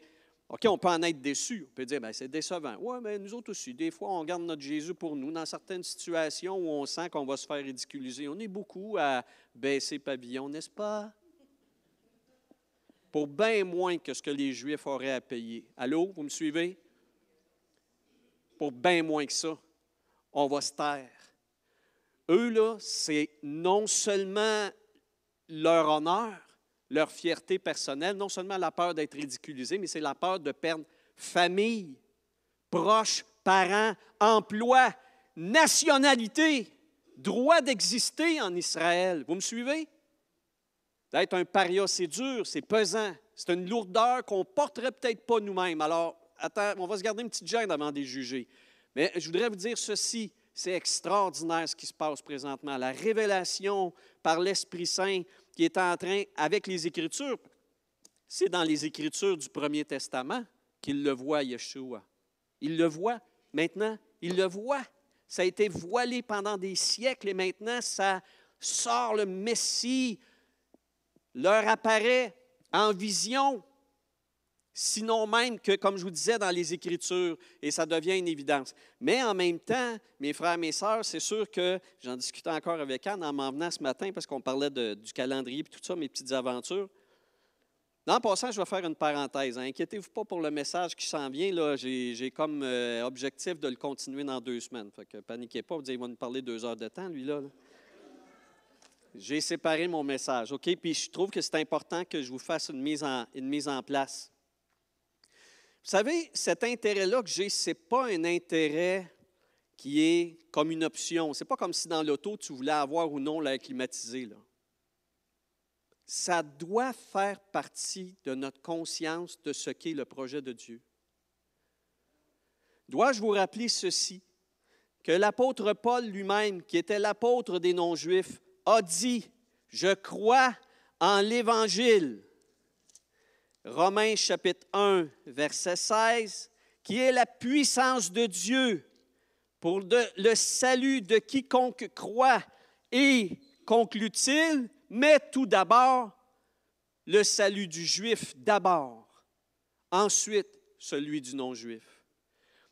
F: OK, on peut en être déçu. On peut dire, bien, c'est décevant. Oui, mais nous autres aussi, des fois, on garde notre Jésus pour nous dans certaines situations où on sent qu'on va se faire ridiculiser. On est beaucoup à baisser pavillon, n'est-ce pas? Pour bien moins que ce que les Juifs auraient à payer. Allô, vous me suivez? Pour bien moins que ça, on va se taire. Eux, là, c'est non seulement leur honneur, leur fierté personnelle, non seulement la peur d'être ridiculisé, mais c'est la peur de perdre famille, proches, parents, emploi, nationalité, droit d'exister en Israël. Vous me suivez? D'être un paria, c'est dur, c'est pesant. C'est une lourdeur qu'on ne porterait peut-être pas nous-mêmes. Alors, attends, on va se garder une petite gêne avant de les juger. Mais je voudrais vous dire ceci, c'est extraordinaire ce qui se passe présentement. La révélation par l'Esprit Saint qui est en train, avec les Écritures, c'est dans les Écritures du Premier Testament qu'il le voit, Yeshua. Il le voit maintenant, il le voit. Ça a été voilé pendant des siècles et maintenant, ça sort, le Messie leur apparaît en vision, sinon même que, comme je vous disais, dans les Écritures, et ça devient une évidence. Mais en même temps, mes frères et mes sœurs, c'est sûr que, j'en discutais encore avec Anne en m'en venant ce matin, parce qu'on parlait du calendrier et tout ça, mes petites aventures. En passant, je vais faire une parenthèse. Inquiétez-vous pas pour le message qui s'en vient. Là, j'ai comme objectif de le continuer dans 2 semaines. Fait que paniquez pas, vous dites, il va nous parler 2 heures de temps, lui-là. Là. J'ai séparé mon message, OK? Puis je trouve que c'est important que je vous fasse une mise en place. Vous savez, cet intérêt-là que j'ai, ce n'est pas un intérêt qui est comme une option. Ce n'est pas comme si dans l'auto, tu voulais avoir ou non l'air climatisé. Là. Ça doit faire partie de notre conscience de ce qu'est le projet de Dieu. Dois-je vous rappeler ceci, que l'apôtre Paul lui-même, qui était l'apôtre des non-juifs, a dit, « Je crois en l'Évangile ». Romains chapitre 1, verset 16, qui est la puissance de Dieu pour le salut de quiconque croit. Et, conclut-il, mais tout d'abord, le salut du juif d'abord, ensuite celui du non-juif.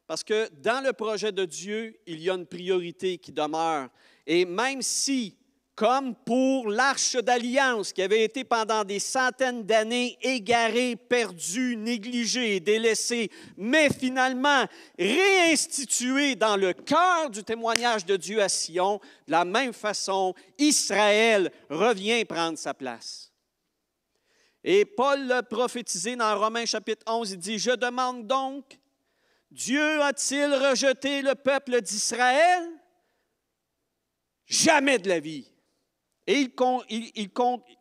F: Parce que dans le projet de Dieu, il y a une priorité qui demeure. Et même si, comme pour l'Arche d'Alliance, qui avait été pendant des centaines d'années égarée, perdue, négligée et délaissée, mais finalement réinstituée dans le cœur du témoignage de Dieu à Sion, de la même façon, Israël revient prendre sa place. Et Paul l'a prophétisé dans Romains chapitre 11, il dit « Je demande donc, Dieu a-t-il rejeté le peuple d'Israël? Jamais de la vie. » Et il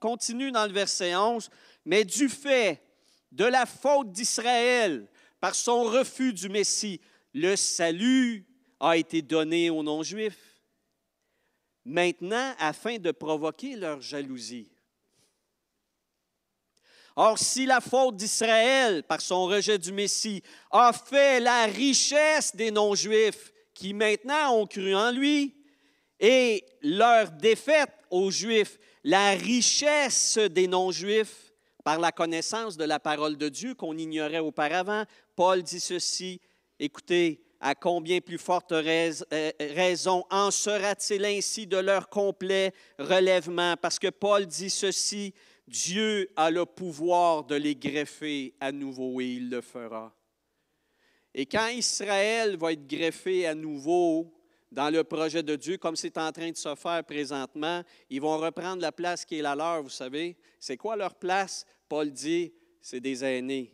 F: continue dans le verset 11, « Mais du fait de la faute d'Israël, par son refus du Messie, le salut a été donné aux non-juifs. Maintenant, afin de provoquer leur jalousie. Or, si la faute d'Israël, par son rejet du Messie, a fait la richesse des non-juifs qui maintenant ont cru en lui, et leur défaite aux Juifs, la richesse des non-Juifs par la connaissance de la parole de Dieu qu'on ignorait auparavant, Paul dit ceci, écoutez, à combien plus forte raison en sera-t-il ainsi de leur complet relèvement? Parce que Paul dit ceci, Dieu a le pouvoir de les greffer à nouveau et il le fera. Et quand Israël va être greffé à nouveau dans le projet de Dieu, comme c'est en train de se faire présentement, ils vont reprendre la place qui est la leur, vous savez. C'est quoi leur place? Paul dit, c'est des aînés.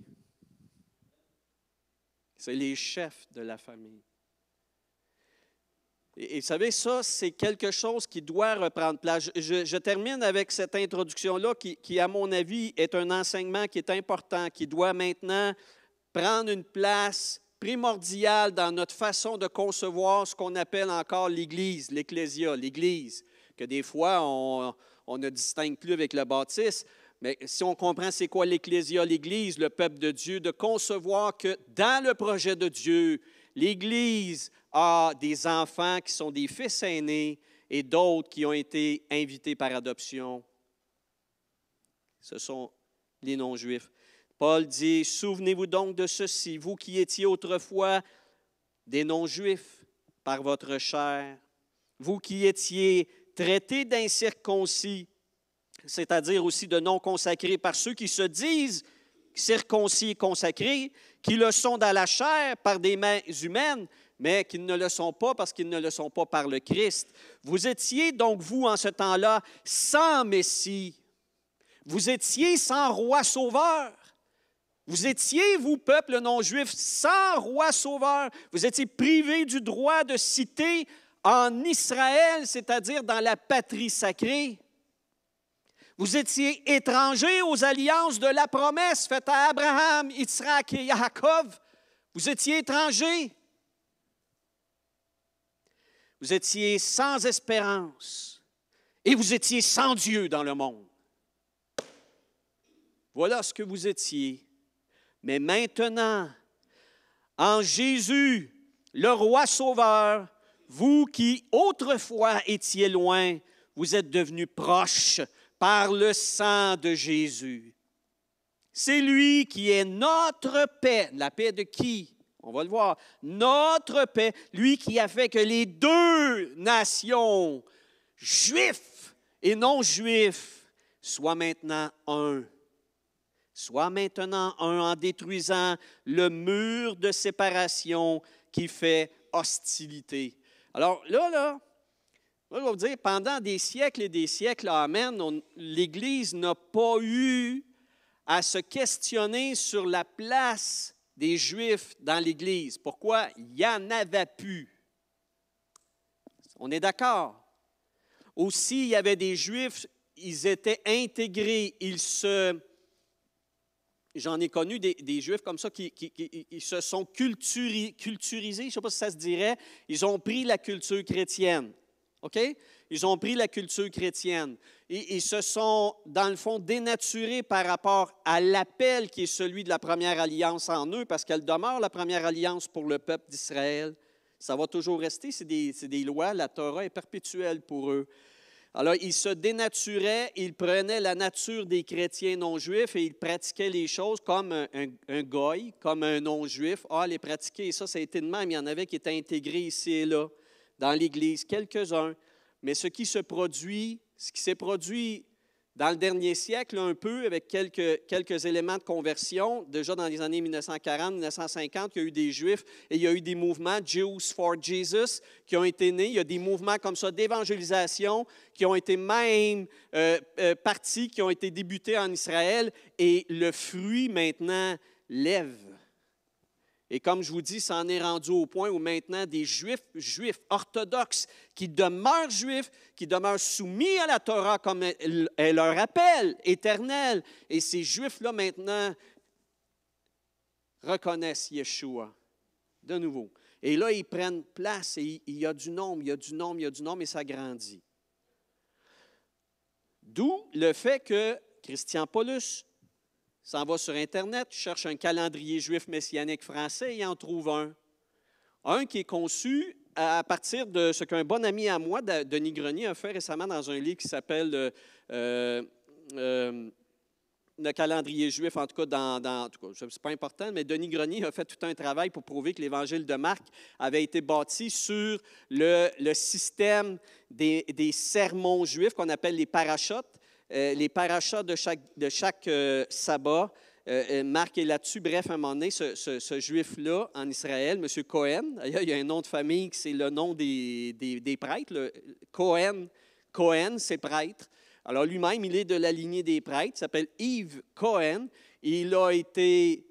F: C'est les chefs de la famille. Et vous savez, ça, c'est quelque chose qui doit reprendre place. Je termine avec cette introduction-là qui, à mon avis, est un enseignement qui est important, qui doit maintenant prendre une place primordiale dans notre façon de concevoir ce qu'on appelle encore l'Église, l'Ecclésia, l'Église, que des fois, on ne distingue plus avec le baptiste. Mais si on comprend c'est quoi l'Ecclésia, l'Église, le peuple de Dieu, de concevoir que dans le projet de Dieu, l'Église a des enfants qui sont des fils aînés et d'autres qui ont été invités par adoption. Ce sont les non-juifs. Paul dit, « Souvenez-vous donc de ceci, vous qui étiez autrefois des non-juifs par votre chair, vous qui étiez traités d'incirconcis, c'est-à-dire aussi de non-consacrés par ceux qui se disent circoncis et consacrés, qui le sont dans la chair par des mains humaines, mais qui ne le sont pas parce qu'ils ne le sont pas par le Christ. Vous étiez donc, vous, en ce temps-là, sans Messie. Vous étiez sans roi sauveur. Vous étiez, vous, peuple non-juif, sans roi sauveur. Vous étiez privés du droit de citer en Israël, c'est-à-dire dans la patrie sacrée. Vous étiez étrangers aux alliances de la promesse faite à Abraham, Isaac et Jacob. Vous étiez étrangers. Vous étiez sans espérance et vous étiez sans Dieu dans le monde. Voilà ce que vous étiez. Mais maintenant, en Jésus, le roi sauveur, vous qui autrefois étiez loin, vous êtes devenus proches par le sang de Jésus. C'est lui qui est notre paix. La paix de qui? On va le voir. Notre paix, lui qui a fait que les deux nations, juifs et non-juifs, soient maintenant un. Soient maintenant un en détruisant le mur de séparation qui fait hostilité. Alors là, je vais vous dire, pendant des siècles et des siècles, amen, l'Église n'a pas eu à se questionner sur la place des Juifs dans l'Église. Pourquoi? Il n'y en avait plus. On est d'accord. Aussi, il y avait des Juifs, ils étaient intégrés, j'en ai connu des Juifs comme ça qui se sont culturisés, je ne sais pas si ça se dirait, ils ont pris la culture chrétienne. OK? Ils ont pris la culture chrétienne. Et ils se sont, dans le fond, dénaturés par rapport à l'appel qui est celui de la première alliance en eux, parce qu'elle demeure la première alliance pour le peuple d'Israël. Ça va toujours rester, c'est des lois, la Torah est perpétuelle pour eux. Alors, ils se dénaturaient, ils prenaient la nature des chrétiens non-juifs et ils pratiquaient les choses comme un goy, comme un non-juif. Ah, les pratiquer, ça a été de même. Il y en avait qui étaient intégrés ici et là, dans l'Église, quelques-uns. Mais ce qui s'est produit dans le dernier siècle, un peu, avec quelques éléments de conversion, déjà dans les années 1940, 1950, il y a eu des Juifs et il y a eu des mouvements Jews for Jesus qui ont été nés. Il y a des mouvements comme ça d'évangélisation qui ont été même partis, qui ont été débutés en Israël et le fruit maintenant lève. Et comme je vous dis, ça en est rendu au point où maintenant des juifs orthodoxes qui demeurent juifs, qui demeurent soumis à la Torah comme elle leur appelle, éternelle. Et ces juifs-là maintenant reconnaissent Yeshua de nouveau. Et là, ils prennent place et il y a du nombre, il y a du nombre et ça grandit. D'où le fait que Christian Paulus s'en va sur Internet, cherche un calendrier juif messianique français et en trouve un. Un qui est conçu à partir de ce qu'un bon ami à moi, Denis Grenier, a fait récemment dans un livre qui s'appelle le calendrier juif, en tout cas, en tout cas, c'est pas important, mais Denis Grenier a fait tout un travail pour prouver que l'évangile de Marc avait été bâti sur le système des sermons juifs qu'on appelle les parachutes. Les parachas de chaque sabbat. Marc est là-dessus. Bref, à un moment donné, ce juif-là, en Israël, M. Cohen, d'ailleurs, il y a un nom de famille, c'est le nom des prêtres. Cohen, c'est prêtre. Alors, lui-même, il est de la lignée des prêtres. Il s'appelle Yves Cohen. Il a été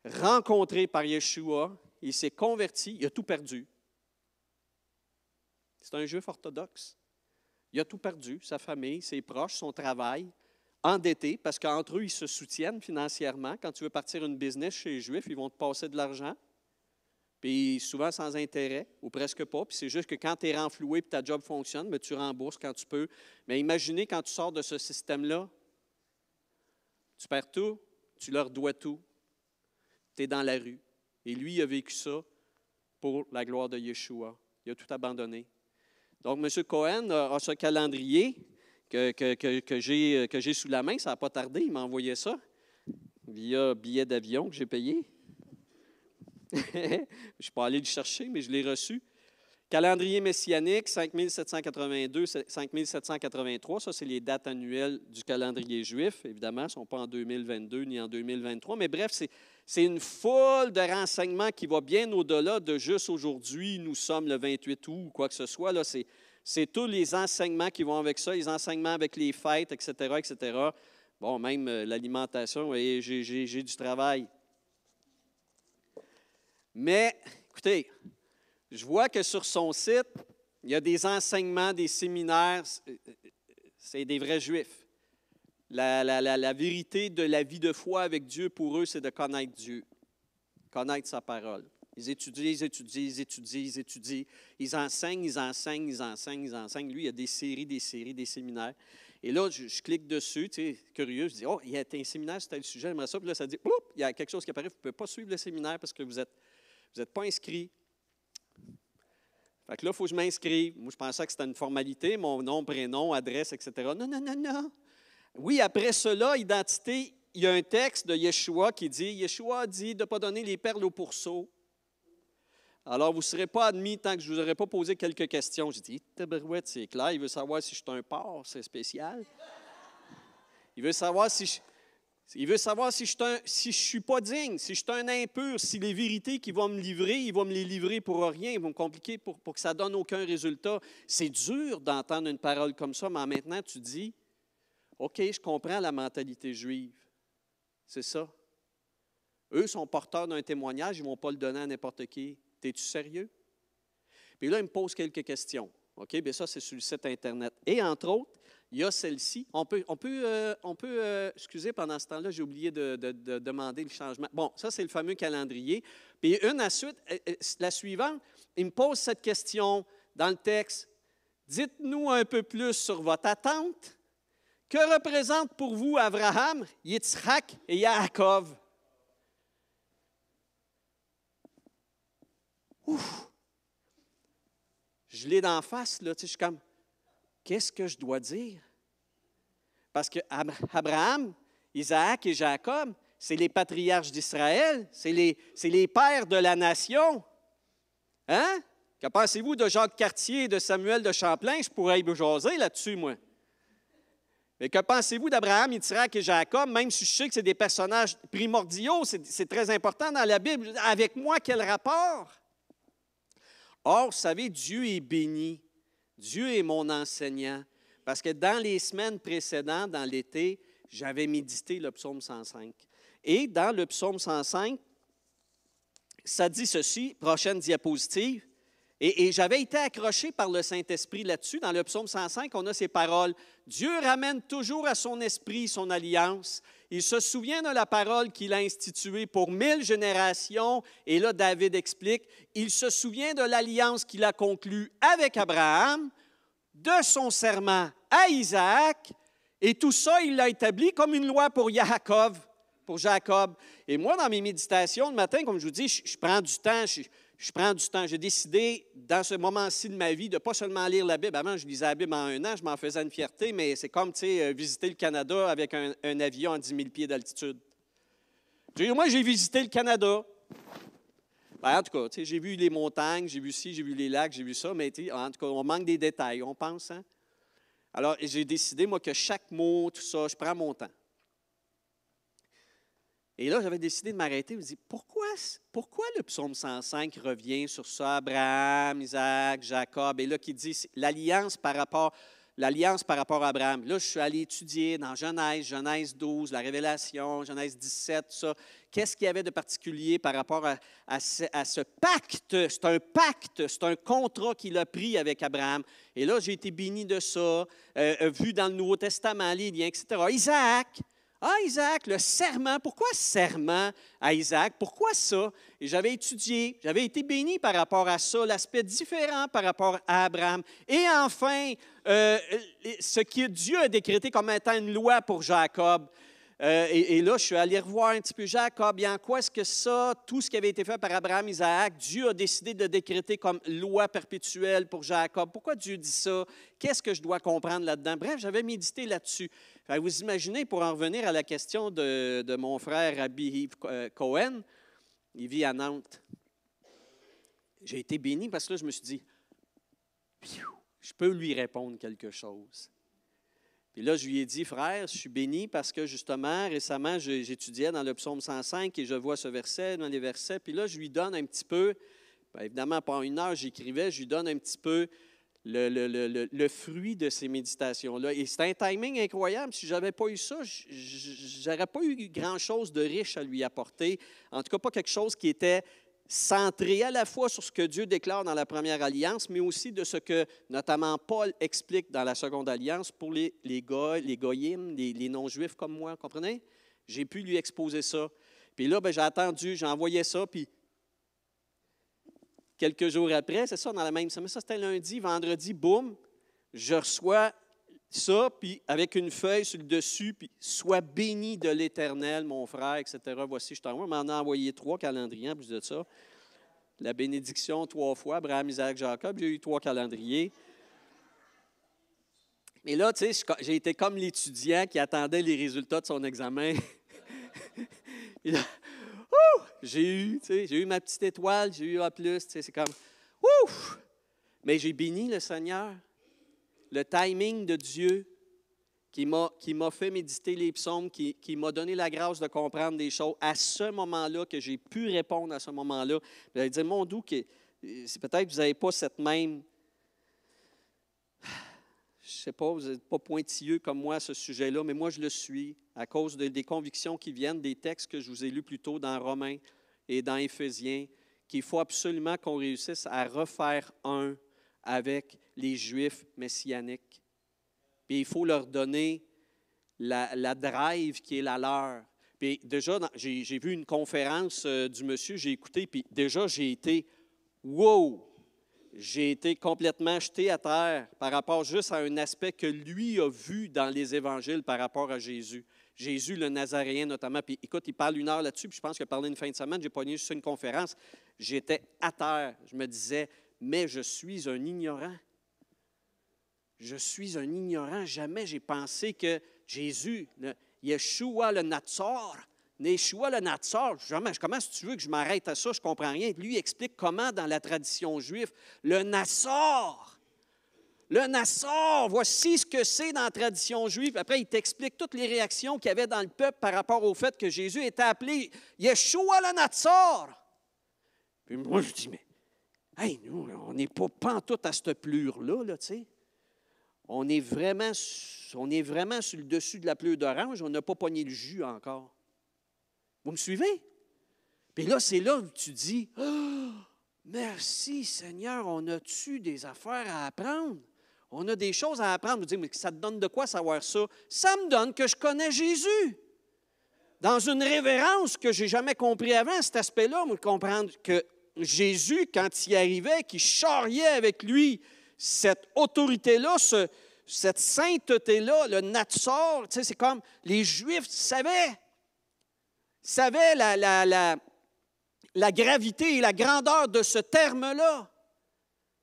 F: rencontré par Yeshua. Il s'est converti. Il a tout perdu. C'est un juif orthodoxe. Il a tout perdu, sa famille, ses proches, son travail, endetté, parce qu'entre eux, ils se soutiennent financièrement. Quand tu veux partir une business chez les Juifs, ils vont te passer de l'argent, puis souvent sans intérêt, ou presque pas. Puis c'est juste que quand tu es renfloué et ta job fonctionne, mais tu rembourses quand tu peux. Mais imaginez quand tu sors de ce système-là, tu perds tout, tu leur dois tout. Tu es dans la rue. Et lui, il a vécu ça pour la gloire de Yeshua. Il a tout abandonné. Donc, M. Cohen a ce calendrier que j'ai sous la main. Ça n'a pas tardé, il m'a envoyé ça via billet d'avion que j'ai payé. Je ne suis pas allé le chercher, mais je l'ai reçu. Calendrier messianique, 5782, 5783. Ça, c'est les dates annuelles du calendrier juif. Évidemment, elles ne sont pas en 2022 ni en 2023. Mais bref, c'est une foule de renseignements qui va bien au-delà de juste aujourd'hui, nous sommes le 28 août ou quoi que ce soit. Là, c'est tous les enseignements qui vont avec ça, les enseignements avec les fêtes, etc., etc. Bon, même l'alimentation, et j'ai du travail. Mais, écoutez, je vois que sur son site, il y a des enseignements, des séminaires, c'est des vrais Juifs. La vérité de la vie de foi avec Dieu, pour eux, c'est de connaître Dieu, connaître sa parole. Ils étudient. Ils enseignent. Lui, il y a des séminaires. Et là, je clique dessus, tu sais, curieux, je dis, oh, il y a un séminaire sur tel sujet, j'aimerais ça. Puis là, ça dit, oups, il y a quelque chose qui apparaît, vous ne pouvez pas suivre le séminaire parce que vous n'êtes pas inscrit. Fait que là, il faut que je m'inscrive. Moi, je pensais que c'était une formalité, mon nom, prénom, adresse, etc. Non. Oui, après cela, identité, il y a un texte de Yeshua qui dit, Yeshua dit de ne pas donner les perles aux pourceaux. Alors, vous ne serez pas admis tant que je ne vous aurai pas posé quelques questions. J'ai dit, tabarouette, c'est clair, il veut savoir si je suis un porc, c'est spécial. Il veut savoir si je ne suis pas digne, si je suis un impur, si les vérités qu'il va me livrer, il va me les livrer pour rien, il va me compliquer pour que ça ne donne aucun résultat. C'est dur d'entendre une parole comme ça, mais maintenant tu dis, OK, je comprends la mentalité juive. C'est ça. Eux sont porteurs d'un témoignage, ils ne vont pas le donner à n'importe qui. Es-tu sérieux? Puis là, ils me posent quelques questions. OK, bien ça, c'est sur le site Internet. Et entre autres, il y a celle-ci. On peut excusez, pendant ce temps-là, j'ai oublié de demander le changement. Bon, ça, c'est le fameux calendrier. Puis la suivante, il me pose cette question dans le texte. Dites-nous un peu plus sur votre attente. Que représente pour vous Abraham, Yitzhak et Yaakov? Ouf! je l'ai d'en face, là, tu sais, je suis comme, qu'est-ce que je dois dire? Parce que Abraham, Isaac et Jacob, c'est les patriarches d'Israël, c'est les pères de la nation. Hein? Que pensez-vous de Jacques Cartier et de Samuel de Champlain? Je pourrais y jaser là-dessus, moi. Mais que pensez-vous d'Abraham, Isaac et Jacob, même si je sais que c'est des personnages primordiaux, c'est très important dans la Bible. Avec moi, quel rapport? Or, vous savez, Dieu est béni. Dieu est mon enseignant. Parce que dans les semaines précédentes, dans l'été, j'avais médité le psaume 105. Et dans le psaume 105, ça dit ceci, prochaine diapositive, et j'avais été accroché par le Saint-Esprit là-dessus. Dans le psaume 105, on a ces paroles. Dieu ramène toujours à son esprit son alliance. Il se souvient de la parole qu'il a instituée pour 1000 générations. Et là, David explique, il se souvient de l'alliance qu'il a conclue avec Abraham, de son serment à Isaac, et tout ça, il l'a établi comme une loi pour Jacob. Et moi, dans mes méditations le matin, comme je vous dis, je prends du temps. Je prends du temps. J'ai décidé, dans ce moment-ci de ma vie, de ne pas seulement lire la Bible. Avant, je lisais la Bible en 1 an, je m'en faisais une fierté, mais c'est comme, tu sais, visiter le Canada avec un avion à 10 000 pieds d'altitude. Moi, j'ai visité le Canada. Ben, en tout cas, tu sais, j'ai vu les montagnes, j'ai vu ci, j'ai vu les lacs, j'ai vu ça, mais en tout cas, on manque des détails, on pense. Hein? Alors, j'ai décidé, moi, que chaque mot, tout ça, je prends mon temps. Et là, j'avais décidé de m'arrêter. Je me dis, pourquoi le psaume 105 revient sur ça, Abraham, Isaac, Jacob, et là, qui dit l'alliance par rapport à Abraham. Là, je suis allé étudier dans Genèse 12, la Révélation, Genèse 17, tout ça. Qu'est-ce qu'il y avait de particulier par rapport à ce pacte? C'est un pacte, c'est un contrat qu'il a pris avec Abraham. Et là, j'ai été béni de ça, vu dans le Nouveau Testament, les liens, etc. Isaac, le serment. Pourquoi serment à Isaac? Pourquoi ça? Et j'avais étudié, j'avais été béni par rapport à ça, l'aspect différent par rapport à Abraham. Et enfin, ce que Dieu a décrété comme étant une loi pour Jacob. Et là, je suis allé revoir un petit peu Jacob. Et en quoi est-ce que ça, tout ce qui avait été fait par Abraham, Isaac, Dieu a décidé de décréter comme loi perpétuelle pour Jacob? Pourquoi Dieu dit ça? Qu'est-ce que je dois comprendre là-dedans? Bref, j'avais médité là-dessus. Vous imaginez, pour en revenir à la question de mon frère Rabbi Cohen, il vit à Nantes. J'ai été béni parce que là, je me suis dit, je peux lui répondre quelque chose. Puis là, je lui ai dit, frère, je suis béni parce que justement, récemment, j'étudiais dans le psaume 105 et je vois ce verset, dans les versets. Puis là, je lui donne un petit peu, bien évidemment, pendant 1 heure, j'écrivais, je lui donne un petit peu le fruit de ces méditations-là. Et c'est un timing incroyable. Si je n'avais pas eu ça, je n'aurais pas eu grand-chose de riche à lui apporter. En tout cas, pas quelque chose qui était centré à la fois sur ce que Dieu déclare dans la première alliance, mais aussi de ce que notamment Paul explique dans la seconde alliance pour les goyim, les non-juifs comme moi, comprenez? J'ai pu lui exposer ça. Puis là, j'ai attendu, j'ai envoyé ça, puis quelques jours après, c'est ça, dans la même semaine, ça c'était lundi, vendredi, boum, je reçois ça, puis avec une feuille sur le dessus, puis « Sois béni de l'Éternel, mon frère, etc. » Voici, je t'envoie. Il m'en a envoyé 3 calendriers en plus de ça. La bénédiction 3 fois, Abraham, Isaac, Jacob, j'ai eu 3 calendriers. Et là, tu sais, j'ai été comme l'étudiant qui attendait les résultats de son examen. Et là, j'ai eu ma petite étoile, j'ai eu A+, tu sais, c'est comme, ouf! Mais j'ai béni le Seigneur. Le timing de Dieu qui m'a fait méditer les psaumes, qui m'a donné la grâce de comprendre des choses à ce moment-là, que j'ai pu répondre à ce moment-là. Vous allez dire, mon doux, c'est peut-être que vous n'avez pas cette même... Je ne sais pas, vous n'êtes pas pointilleux comme moi à ce sujet-là, mais moi, je le suis à cause des convictions qui viennent des textes que je vous ai lus plus tôt dans Romains et dans Éphésiens, qu'il faut absolument qu'on réussisse à refaire un avec les Juifs messianiques. Puis il faut leur donner la drive qui est la leur. Puis déjà, j'ai vu une conférence du monsieur, j'ai écouté, puis déjà, j'ai été « wow ». J'ai été complètement jeté à terre par rapport juste à un aspect que lui a vu dans les évangiles par rapport à Jésus. Jésus, le Nazaréen notamment. Puis écoute, il parle 1 heure là-dessus, puis je pense qu'il a parlé une fin de semaine, j'ai pogné juste une conférence. J'étais à terre. Je me disais, mais je suis un ignorant. Je suis un ignorant. Jamais j'ai pensé que Jésus, Yeshua le Natsar, Yeshua le Natsar, jamais, comment si tu veux que je m'arrête à ça, je ne comprends rien. Lui, il explique comment dans la tradition juive, le Nassar, voici ce que c'est dans la tradition juive. Après, il t'explique toutes les réactions qu'il y avait dans le peuple par rapport au fait que Jésus était appelé Yeshua le Natsar. Puis moi, je dis, mais, hey, nous, on n'est pas pantoute à cette pleure-là, là, tu sais. On est vraiment sur le dessus de la pleure d'orange, on n'a pas pogné le jus encore. Vous me suivez? Puis là, c'est là où tu dis, oh, merci Seigneur, on a-tu des affaires à apprendre? On a des choses à apprendre. Vous dites, mais ça te donne de quoi savoir ça? Ça me donne que je connais Jésus. Dans une révérence que je n'ai jamais compris avant, cet aspect-là, moi, comprendre que Jésus, quand il arrivait, qu'il charriait avec lui, cette autorité-là, cette sainteté-là, le Natsar, tu sais, c'est comme les Juifs savaient la gravité et la grandeur de ce terme-là.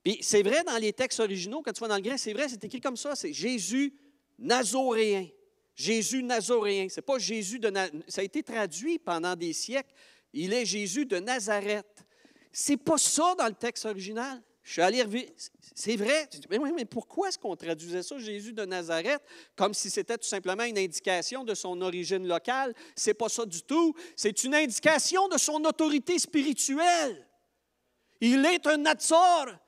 F: Puis c'est vrai dans les textes originaux, quand tu vas dans le grec, c'est vrai, c'est écrit comme ça, c'est Jésus Nazoréen. Jésus Nazoréen. C'est pas Jésus de ça a été traduit pendant des siècles. Il est Jésus de Nazareth. C'est pas ça dans le texte original. Je suis allé revoir. C'est vrai. Mais pourquoi est-ce qu'on traduisait ça, Jésus de Nazareth, comme si c'était tout simplement une indication de son origine locale? C'est pas ça du tout. C'est une indication de son autorité spirituelle. Il est un Natsar.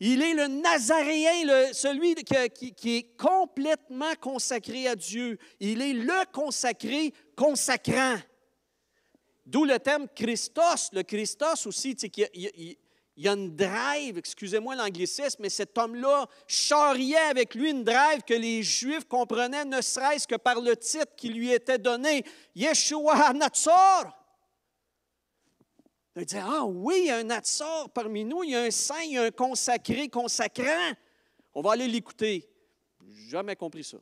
F: Il est le Nazaréen, celui qui est complètement consacré à Dieu. Il est le consacré consacrant. D'où le terme Christos. Le Christos aussi, tu sais, il y a une drive, excusez-moi l'anglicisme, mais cet homme-là charriait avec lui une drive que les Juifs comprenaient ne serait-ce que par le titre qui lui était donné, Yeshua Natsar. Il disait, ah oui, il y a un Natsar parmi nous, il y a un saint, il y a un consacré, consacrant. On va aller l'écouter. Je n'ai jamais compris ça.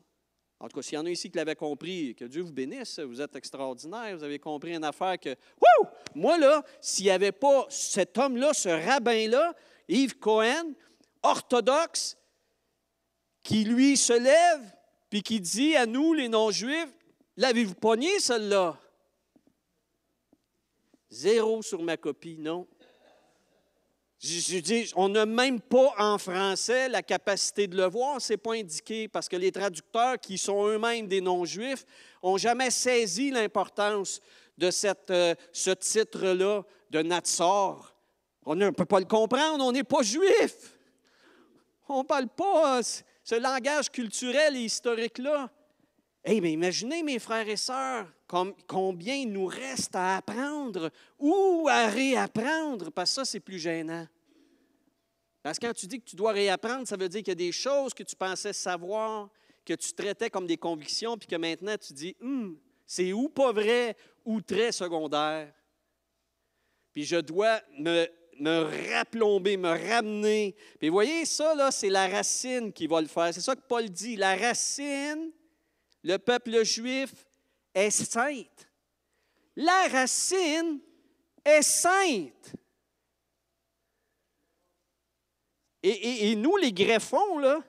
F: En tout cas, s'il y en a ici qui l'avaient compris, que Dieu vous bénisse, vous êtes extraordinaires, vous avez compris une affaire que, wouh! Moi, là, s'il n'y avait pas cet homme-là, ce rabbin-là, Yves Cohen, orthodoxe, qui, lui, se lève, puis qui dit à nous, les non-juifs, l'avez-vous pogné, celle-là? 0 sur ma copie, non. Je dis, on n'a même pas en français la capacité de le voir, ce n'est pas indiqué, parce que les traducteurs, qui sont eux-mêmes des non-juifs, n'ont jamais saisi l'importance de ce titre-là de Natsar. On ne peut pas le comprendre, on n'est pas juif. On ne parle pas ce langage culturel et historique-là. Hey, mais imaginez, mes frères et sœurs, combien il nous reste à apprendre ou à réapprendre, parce que ça, c'est plus gênant. Parce que quand tu dis que tu dois réapprendre, ça veut dire qu'il y a des choses que tu pensais savoir, que tu traitais comme des convictions, puis que maintenant tu dis, c'est ou pas vrai ou très secondaire. Puis je dois me raplomber, me ramener. Puis vous voyez, ça, là, c'est la racine qui va le faire. C'est ça que Paul dit. La racine, le peuple juif, est sainte. La racine est sainte. Et nous, les greffons, là,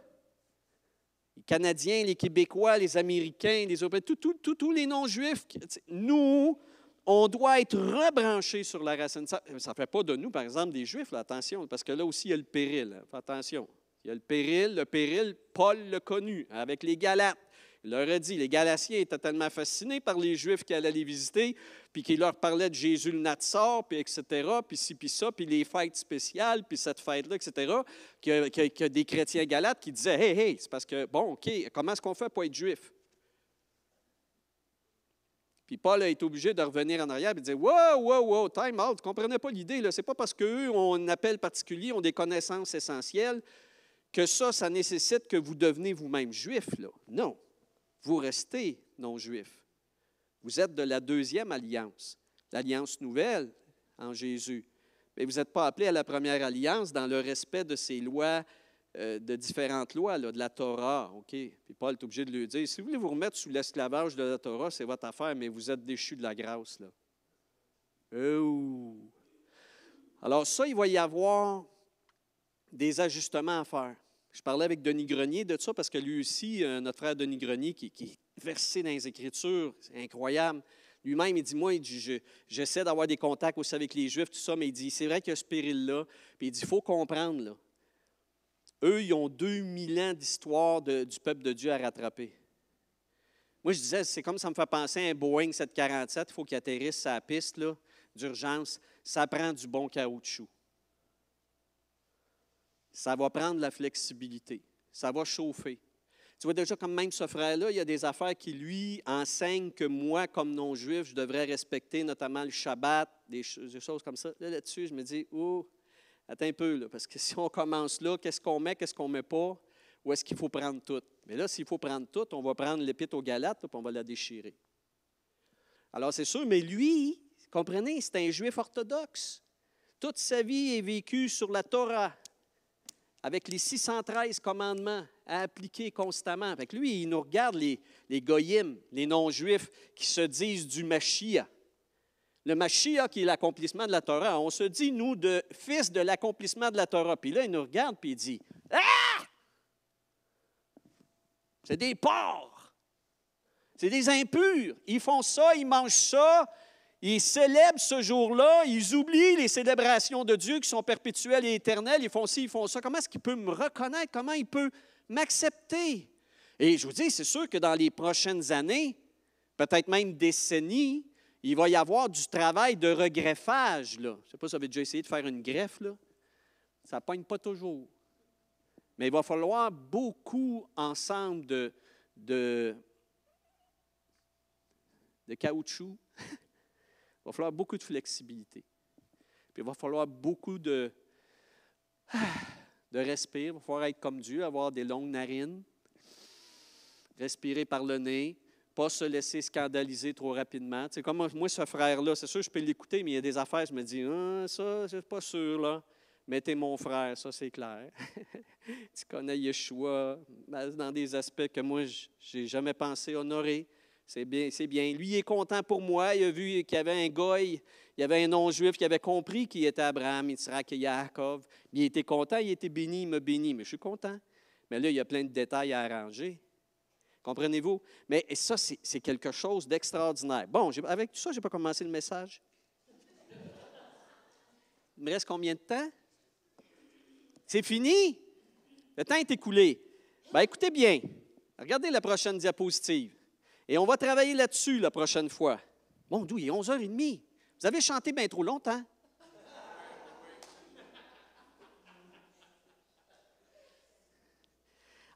F: les Canadiens, les Québécois, les Américains, les Européens, tous les non-juifs, nous, on doit être rebranchés sur la racine. Ça ne fait pas de nous, par exemple, des Juifs, là, attention, parce que là aussi, il y a le péril. Hein, attention. Il y a le péril, Paul l'a connu avec les Galates. Il leur a dit, les Galatiens étaient tellement fascinés par les Juifs qui allaient les visiter, puis qui leur parlaient de Jésus le Natsar, puis etc., puis ci, puis ça, puis les fêtes spéciales, puis cette fête-là, etc., qu'il y a des chrétiens galates qui disaient, « Hey, c'est parce que, bon, OK, comment est-ce qu'on fait pour être juif? » Puis Paul a été obligé de revenir en arrière et de dire, « Wow, time out, tu ne comprenais pas l'idée, là. C'est pas parce qu'eux ont un appel particulier, ont des connaissances essentielles, que ça nécessite que vous devenez vous-même juif, là. Non. Vous restez non-juif. Vous êtes de la deuxième alliance, l'alliance nouvelle en Jésus. Mais vous n'êtes pas appelés à la première alliance dans le respect de ces lois, de différentes lois, là, de la Torah. OK? Puis Paul est obligé de lui dire, si vous voulez vous remettre sous l'esclavage de la Torah, c'est votre affaire, mais vous êtes déchus de la grâce. Là. Alors ça, il va y avoir des ajustements à faire. Je parlais avec Denis Grenier de ça parce que lui aussi, notre frère Denis Grenier, qui est versé dans les Écritures, c'est incroyable. Lui-même, il dit, moi, j'essaie d'avoir des contacts aussi avec les Juifs, tout ça, mais il dit, c'est vrai qu'il y a ce péril-là. Puis il dit, il faut comprendre, là. Eux, ils ont 2000 ans d'histoire du peuple de Dieu à rattraper. Moi, je disais, c'est comme ça me fait penser à un Boeing 747, il faut qu'il atterrisse sa piste là, d'urgence. Ça prend du bon caoutchouc. Ça va prendre la flexibilité. Ça va chauffer. Tu vois déjà, comme même ce frère-là, il y a des affaires qui, lui, enseignent que moi, comme non-juif, je devrais respecter, notamment le Shabbat, des choses comme ça. Là-dessus, je me dis, oh, attends un peu, là, parce que si on commence là, qu'est-ce qu'on ne met pas, ou est-ce qu'il faut prendre tout? Mais là, s'il faut prendre tout, on va prendre l'Épître aux Galates, puis on va la déchirer. Alors, c'est sûr, mais lui, comprenez, c'est un juif orthodoxe. Toute sa vie est vécue sur la Torah, avec les 613 commandements à appliquer constamment. Fait que lui, il nous regarde, les goyim, les non-juifs, qui se disent du Mashiach. Le Mashiach qui est l'accomplissement de la Torah. On se dit, nous, fils de l'accomplissement de la Torah. Puis là, il nous regarde et il dit, « Ah! C'est des porcs! C'est des impurs! Ils font ça, ils mangent ça, ils célèbrent ce jour-là, ils oublient les célébrations de Dieu qui sont perpétuelles et éternelles, ils font ci, ils font ça. Comment est-ce qu'il peut me reconnaître? Comment il peut m'accepter? » Et je vous dis, c'est sûr que dans les prochaines années, peut-être même décennies, il va y avoir du travail de regreffage. Là. Je ne sais pas si vous avez déjà essayé de faire une greffe. Là. Ça ne pogne pas toujours. Mais il va falloir beaucoup ensemble de caoutchouc. Il va falloir beaucoup de flexibilité. Puis il va falloir beaucoup de respirer. Il va falloir être comme Dieu, avoir des longues narines, respirer par le nez, pas se laisser scandaliser trop rapidement. Tu sais, comme moi, ce frère-là, c'est sûr, je peux l'écouter, mais il y a des affaires, je me dis, ah, ça, je ne suis pas sûr, là. Mais t'es mon frère, ça, c'est clair. Tu connais Yeshua dans des aspects que moi, je n'ai jamais pensé honorer. C'est bien, c'est bien. Lui, il est content pour moi. Il a vu qu'il y avait un goy, il y avait un non-juif qui avait compris qui était Abraham, Yitzhak et Yaakov. Il était content, il était béni, il m'a béni. Mais je suis content. Mais là, il y a plein de détails à arranger. Comprenez-vous? Mais ça, c'est quelque chose d'extraordinaire. Bon, avec tout ça, je n'ai pas commencé le message. Il me reste combien de temps? C'est fini? Le temps est écoulé. Bien, écoutez bien. Regardez la prochaine diapositive. Et on va travailler là-dessus la prochaine fois. Bon, d'où il est 11h30. Vous avez chanté bien trop longtemps.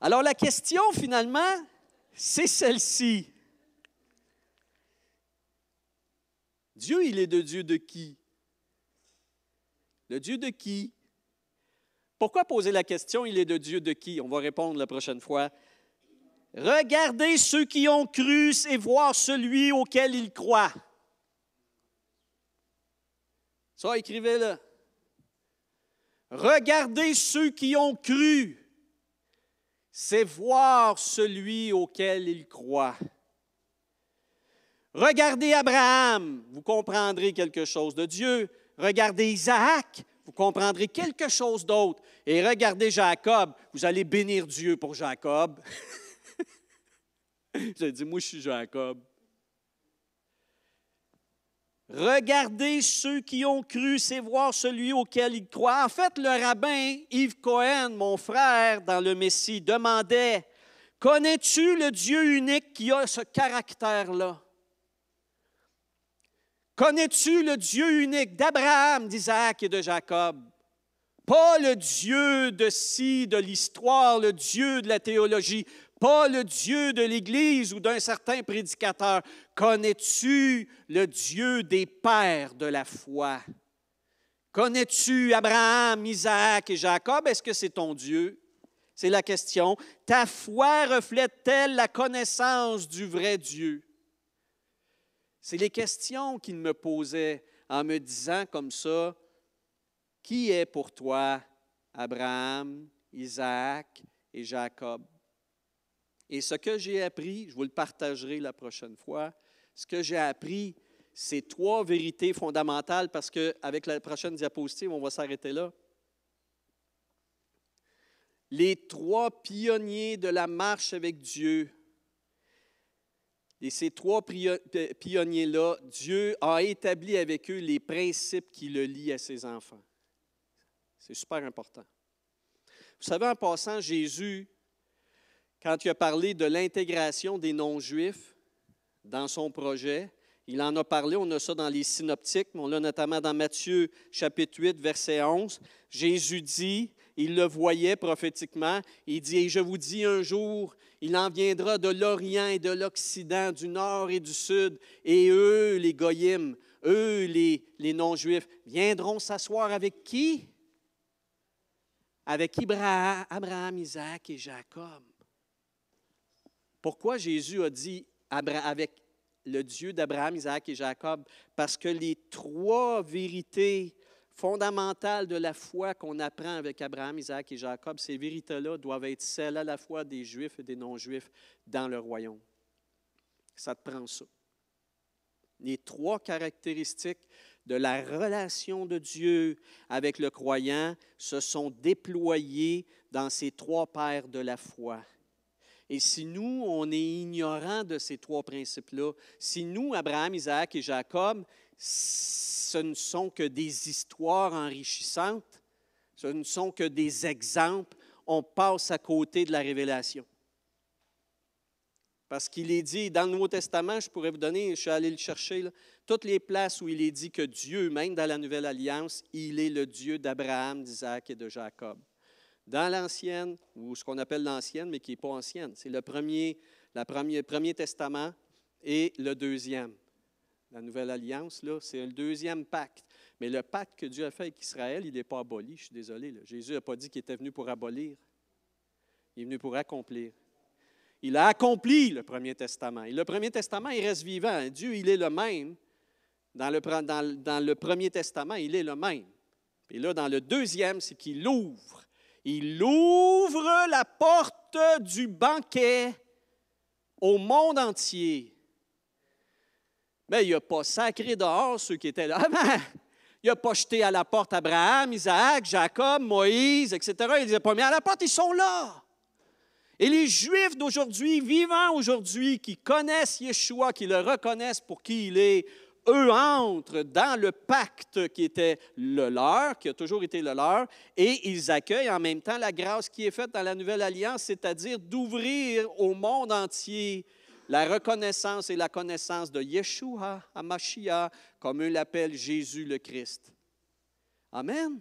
F: Alors, la question, finalement, c'est celle-ci. Dieu, il est de Dieu de qui? Le Dieu de qui? Pourquoi poser la question, il est de Dieu de qui? On va répondre la prochaine fois. Regardez ceux qui ont cru et voir celui auquel ils croient. Ça, écrivez-le. Regardez ceux qui ont cru, c'est voir celui auquel ils croient. Regardez Abraham, vous comprendrez quelque chose de Dieu. Regardez Isaac, vous comprendrez quelque chose d'autre. Et regardez Jacob, vous allez bénir Dieu pour Jacob. J'ai dit, moi, je suis Jacob. Regardez ceux qui ont cru, c'est voir celui auquel ils croient. En fait, le rabbin Yves Cohen, mon frère dans le Messie, demandait, connais-tu le Dieu unique qui a ce caractère-là? Connais-tu le Dieu unique d'Abraham, d'Isaac et de Jacob? Pas le Dieu de l'histoire, le Dieu de la théologie, pas le Dieu de l'Église ou d'un certain prédicateur. Connais-tu le Dieu des pères de la foi? Connais-tu Abraham, Isaac et Jacob? Est-ce que c'est ton Dieu? C'est la question. Ta foi reflète-t-elle la connaissance du vrai Dieu? C'est les questions qu'il me posait en me disant comme ça, qui est pour toi Abraham, Isaac et Jacob? Et ce que j'ai appris, je vous le partagerai la prochaine fois, ce que j'ai appris, c'est 3 vérités fondamentales parce qu'avec la prochaine diapositive, on va s'arrêter là. les 3 pionniers de la marche avec Dieu. Et ces 3 pionniers-là, Dieu a établi avec eux les principes qui le lient à ses enfants. C'est super important. Vous savez, en passant, Jésus, quand il a parlé de l'intégration des non-juifs dans son projet, il en a parlé, on a ça dans les synoptiques, mais on l'a notamment dans Matthieu chapitre 8, verset 11. Jésus dit, il le voyait prophétiquement, il dit, « Et je vous dis un jour, il en viendra de l'Orient et de l'Occident, du Nord et du Sud, et eux, les goyim, eux, les non-juifs, viendront s'asseoir avec qui? Avec Abraham, Isaac et Jacob. » Pourquoi Jésus a dit avec le Dieu d'Abraham, Isaac et Jacob? Parce que les 3 vérités fondamentales de la foi qu'on apprend avec Abraham, Isaac et Jacob, ces vérités-là doivent être celles à la fois des Juifs et des non-Juifs dans le royaume. Ça te prend ça. Les 3 caractéristiques de la relation de Dieu avec le croyant se sont déployées dans ces 3 paires de la foi. Et si nous, on est ignorant de ces 3 principes-là, si nous, Abraham, Isaac et Jacob, ce ne sont que des histoires enrichissantes, ce ne sont que des exemples, on passe à côté de la révélation. Parce qu'il est dit, dans le Nouveau Testament, je pourrais vous donner, je suis allé le chercher, là, toutes les places où il est dit que Dieu, même dans la Nouvelle Alliance, il est le Dieu d'Abraham, d'Isaac et de Jacob. Dans l'Ancienne, ou ce qu'on appelle l'Ancienne, mais qui n'est pas ancienne, c'est le premier Testament et le deuxième. La Nouvelle Alliance, là, c'est le deuxième pacte. Mais le pacte que Dieu a fait avec Israël, il n'est pas aboli, je suis désolé. Là. Jésus n'a pas dit qu'il était venu pour abolir. Il est venu pour accomplir. Il a accompli le Premier Testament. Et le Premier Testament, il reste vivant. Dieu, il est le même. Dans le Premier Testament, il est le même. Et là, dans le deuxième, c'est qu'il ouvre. Il ouvre la porte du banquet au monde entier. Mais il n'a pas sacré dehors ceux qui étaient là. Il n'a pas jeté à la porte Abraham, Isaac, Jacob, Moïse, etc. Il ne les a pas mis à la porte, ils sont là. Et les Juifs d'aujourd'hui, vivants aujourd'hui, qui connaissent Yeshua, qui le reconnaissent pour qui il est, eux entrent dans le pacte qui était le leur, qui a toujours été le leur, et ils accueillent en même temps la grâce qui est faite dans la Nouvelle Alliance, c'est-à-dire d'ouvrir au monde entier la reconnaissance et la connaissance de Yeshua, HaMashiach, comme eux l'appellent Jésus le Christ. Amen.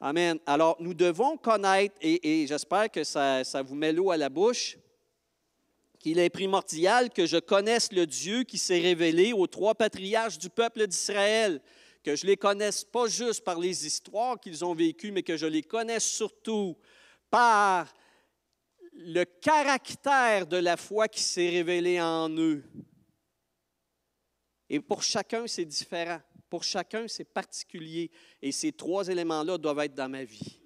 F: Amen. Alors, nous devons connaître, et j'espère que ça vous met l'eau à la bouche, qu'il est primordial que je connaisse le Dieu qui s'est révélé aux 3 patriarches du peuple d'Israël, que je ne les connaisse pas juste par les histoires qu'ils ont vécues, mais que je les connaisse surtout par le caractère de la foi qui s'est révélé en eux. Et pour chacun, c'est différent. Pour chacun, c'est particulier. Et ces 3 éléments-là doivent être dans ma vie.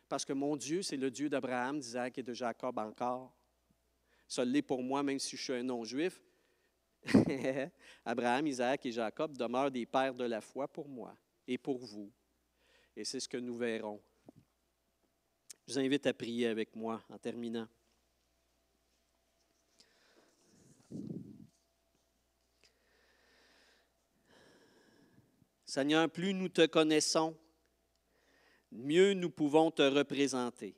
F: Parce que mon Dieu, c'est le Dieu d'Abraham, d'Isaac et de Jacob encore. Ça l'est pour moi, même si je suis un non-juif. Abraham, Isaac et Jacob demeurent des pères de la foi pour moi et pour vous. Et c'est ce que nous verrons. Je vous invite à prier avec moi en terminant. Seigneur, plus nous te connaissons, mieux nous pouvons te représenter.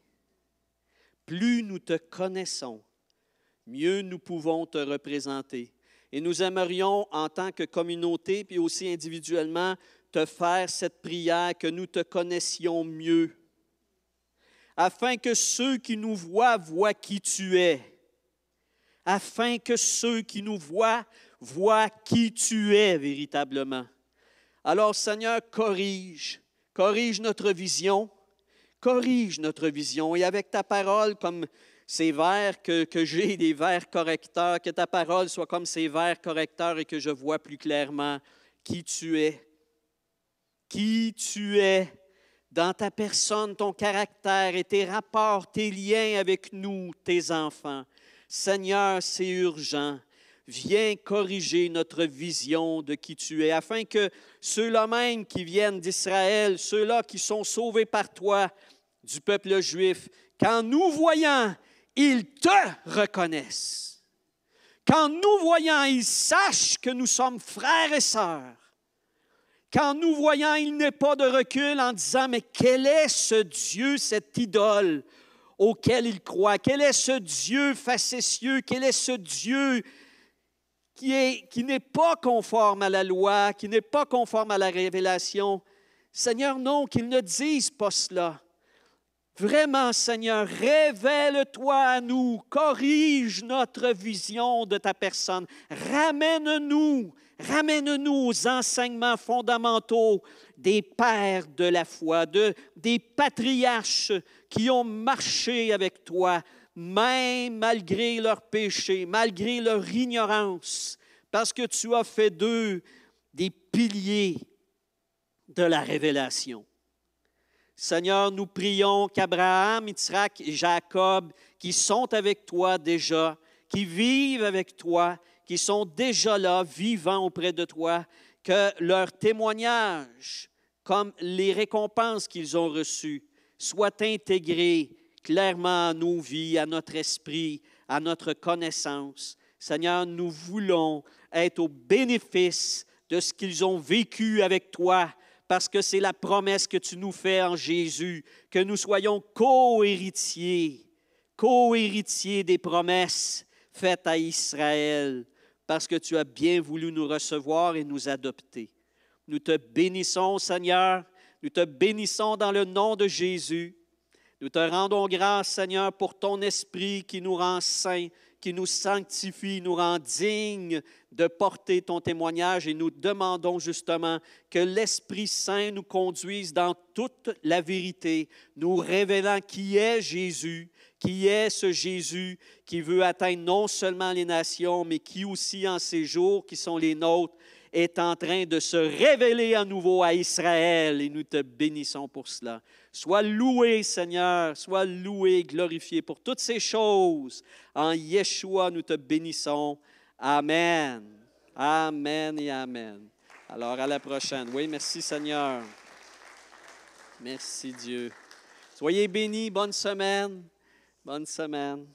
F: Plus nous te connaissons, mieux nous pouvons te représenter. Et nous aimerions, en tant que communauté, puis aussi individuellement, te faire cette prière, que nous te connaissions mieux, afin que ceux qui nous voient voient qui tu es. Afin que ceux qui nous voient voient qui tu es véritablement. Alors, Seigneur, corrige notre vision, et avec ta parole, comme ces vers que j'ai, des vers correcteurs, que ta parole soit comme ces vers correcteurs et que je vois plus clairement qui tu es dans ta personne, ton caractère et tes rapports, tes liens avec nous, tes enfants. Seigneur, c'est urgent. Viens corriger notre vision de qui tu es, afin que ceux-là même qui viennent d'Israël, ceux-là qui sont sauvés par toi, du peuple juif, qu'en nous voyant, ils te reconnaissent. Qu'en nous voyant, ils sachent que nous sommes frères et sœurs. Qu'en nous voyant, il n'ait pas de recul en disant, mais quel est ce Dieu, cette idole auquel ils croient? Quel est ce Dieu facétieux? Quel est ce Dieu qui n'est pas conforme à la loi, qui n'est pas conforme à la révélation? Seigneur, non, qu'ils ne disent pas cela. Vraiment, Seigneur, révèle-toi à nous, corrige notre vision de ta personne, ramène-nous aux enseignements fondamentaux des pères de la foi, des patriarches qui ont marché avec toi, même malgré leurs péchés, malgré leur ignorance, parce que tu as fait d'eux des piliers de la révélation. Seigneur, nous prions qu'Abraham, Isaac et Jacob, qui sont avec toi déjà, qui vivent avec toi, qui sont déjà là, vivants auprès de toi, que leur témoignage, comme les récompenses qu'ils ont reçues, soient intégrés clairement à nos vies, à notre esprit, à notre connaissance. Seigneur, nous voulons être au bénéfice de ce qu'ils ont vécu avec toi, parce que c'est la promesse que tu nous fais en Jésus, que nous soyons co-héritiers des promesses faites à Israël, parce que tu as bien voulu nous recevoir et nous adopter. Nous te bénissons, Seigneur, nous te bénissons dans le nom de Jésus. Nous te rendons grâce, Seigneur, pour ton esprit qui nous rend saints, qui nous sanctifie, nous rend dignes de porter ton témoignage, et nous demandons justement que l'Esprit Saint nous conduise dans toute la vérité, nous révélant qui est Jésus, qui est ce Jésus qui veut atteindre non seulement les nations, mais qui aussi en ces jours qui sont les nôtres, est en train de se révéler à nouveau à Israël, et nous te bénissons pour cela. Sois loué, Seigneur, sois loué, glorifié pour toutes ces choses. En Yeshua, nous te bénissons. Amen. Amen et amen. Alors, à la prochaine. Oui, merci, Seigneur. Merci, Dieu. Soyez bénis. Bonne semaine. Bonne semaine.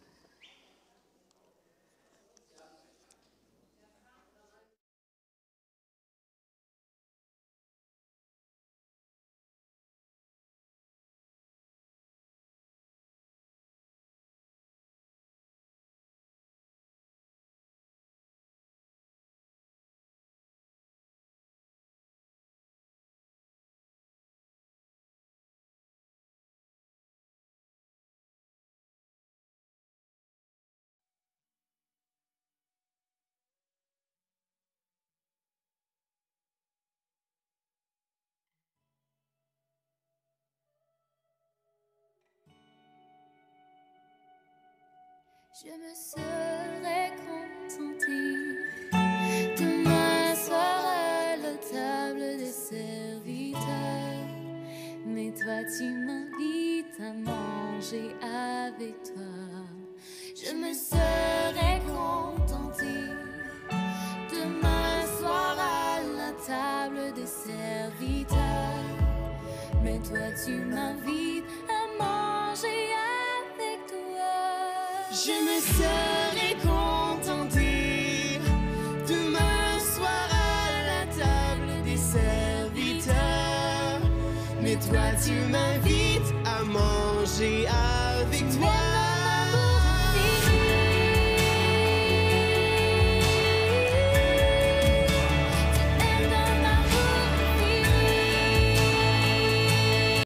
B: Je me serais contentée de m'asseoir à la table des serviteurs, mais toi tu m'invites à manger avec toi. Je me serais contentée de m'asseoir à la table des serviteurs, mais toi tu m'invites à manger avec toi. Je me serais contentée de m'asseoir à la table des serviteurs, mais toi tu m'invites à manger avec toi.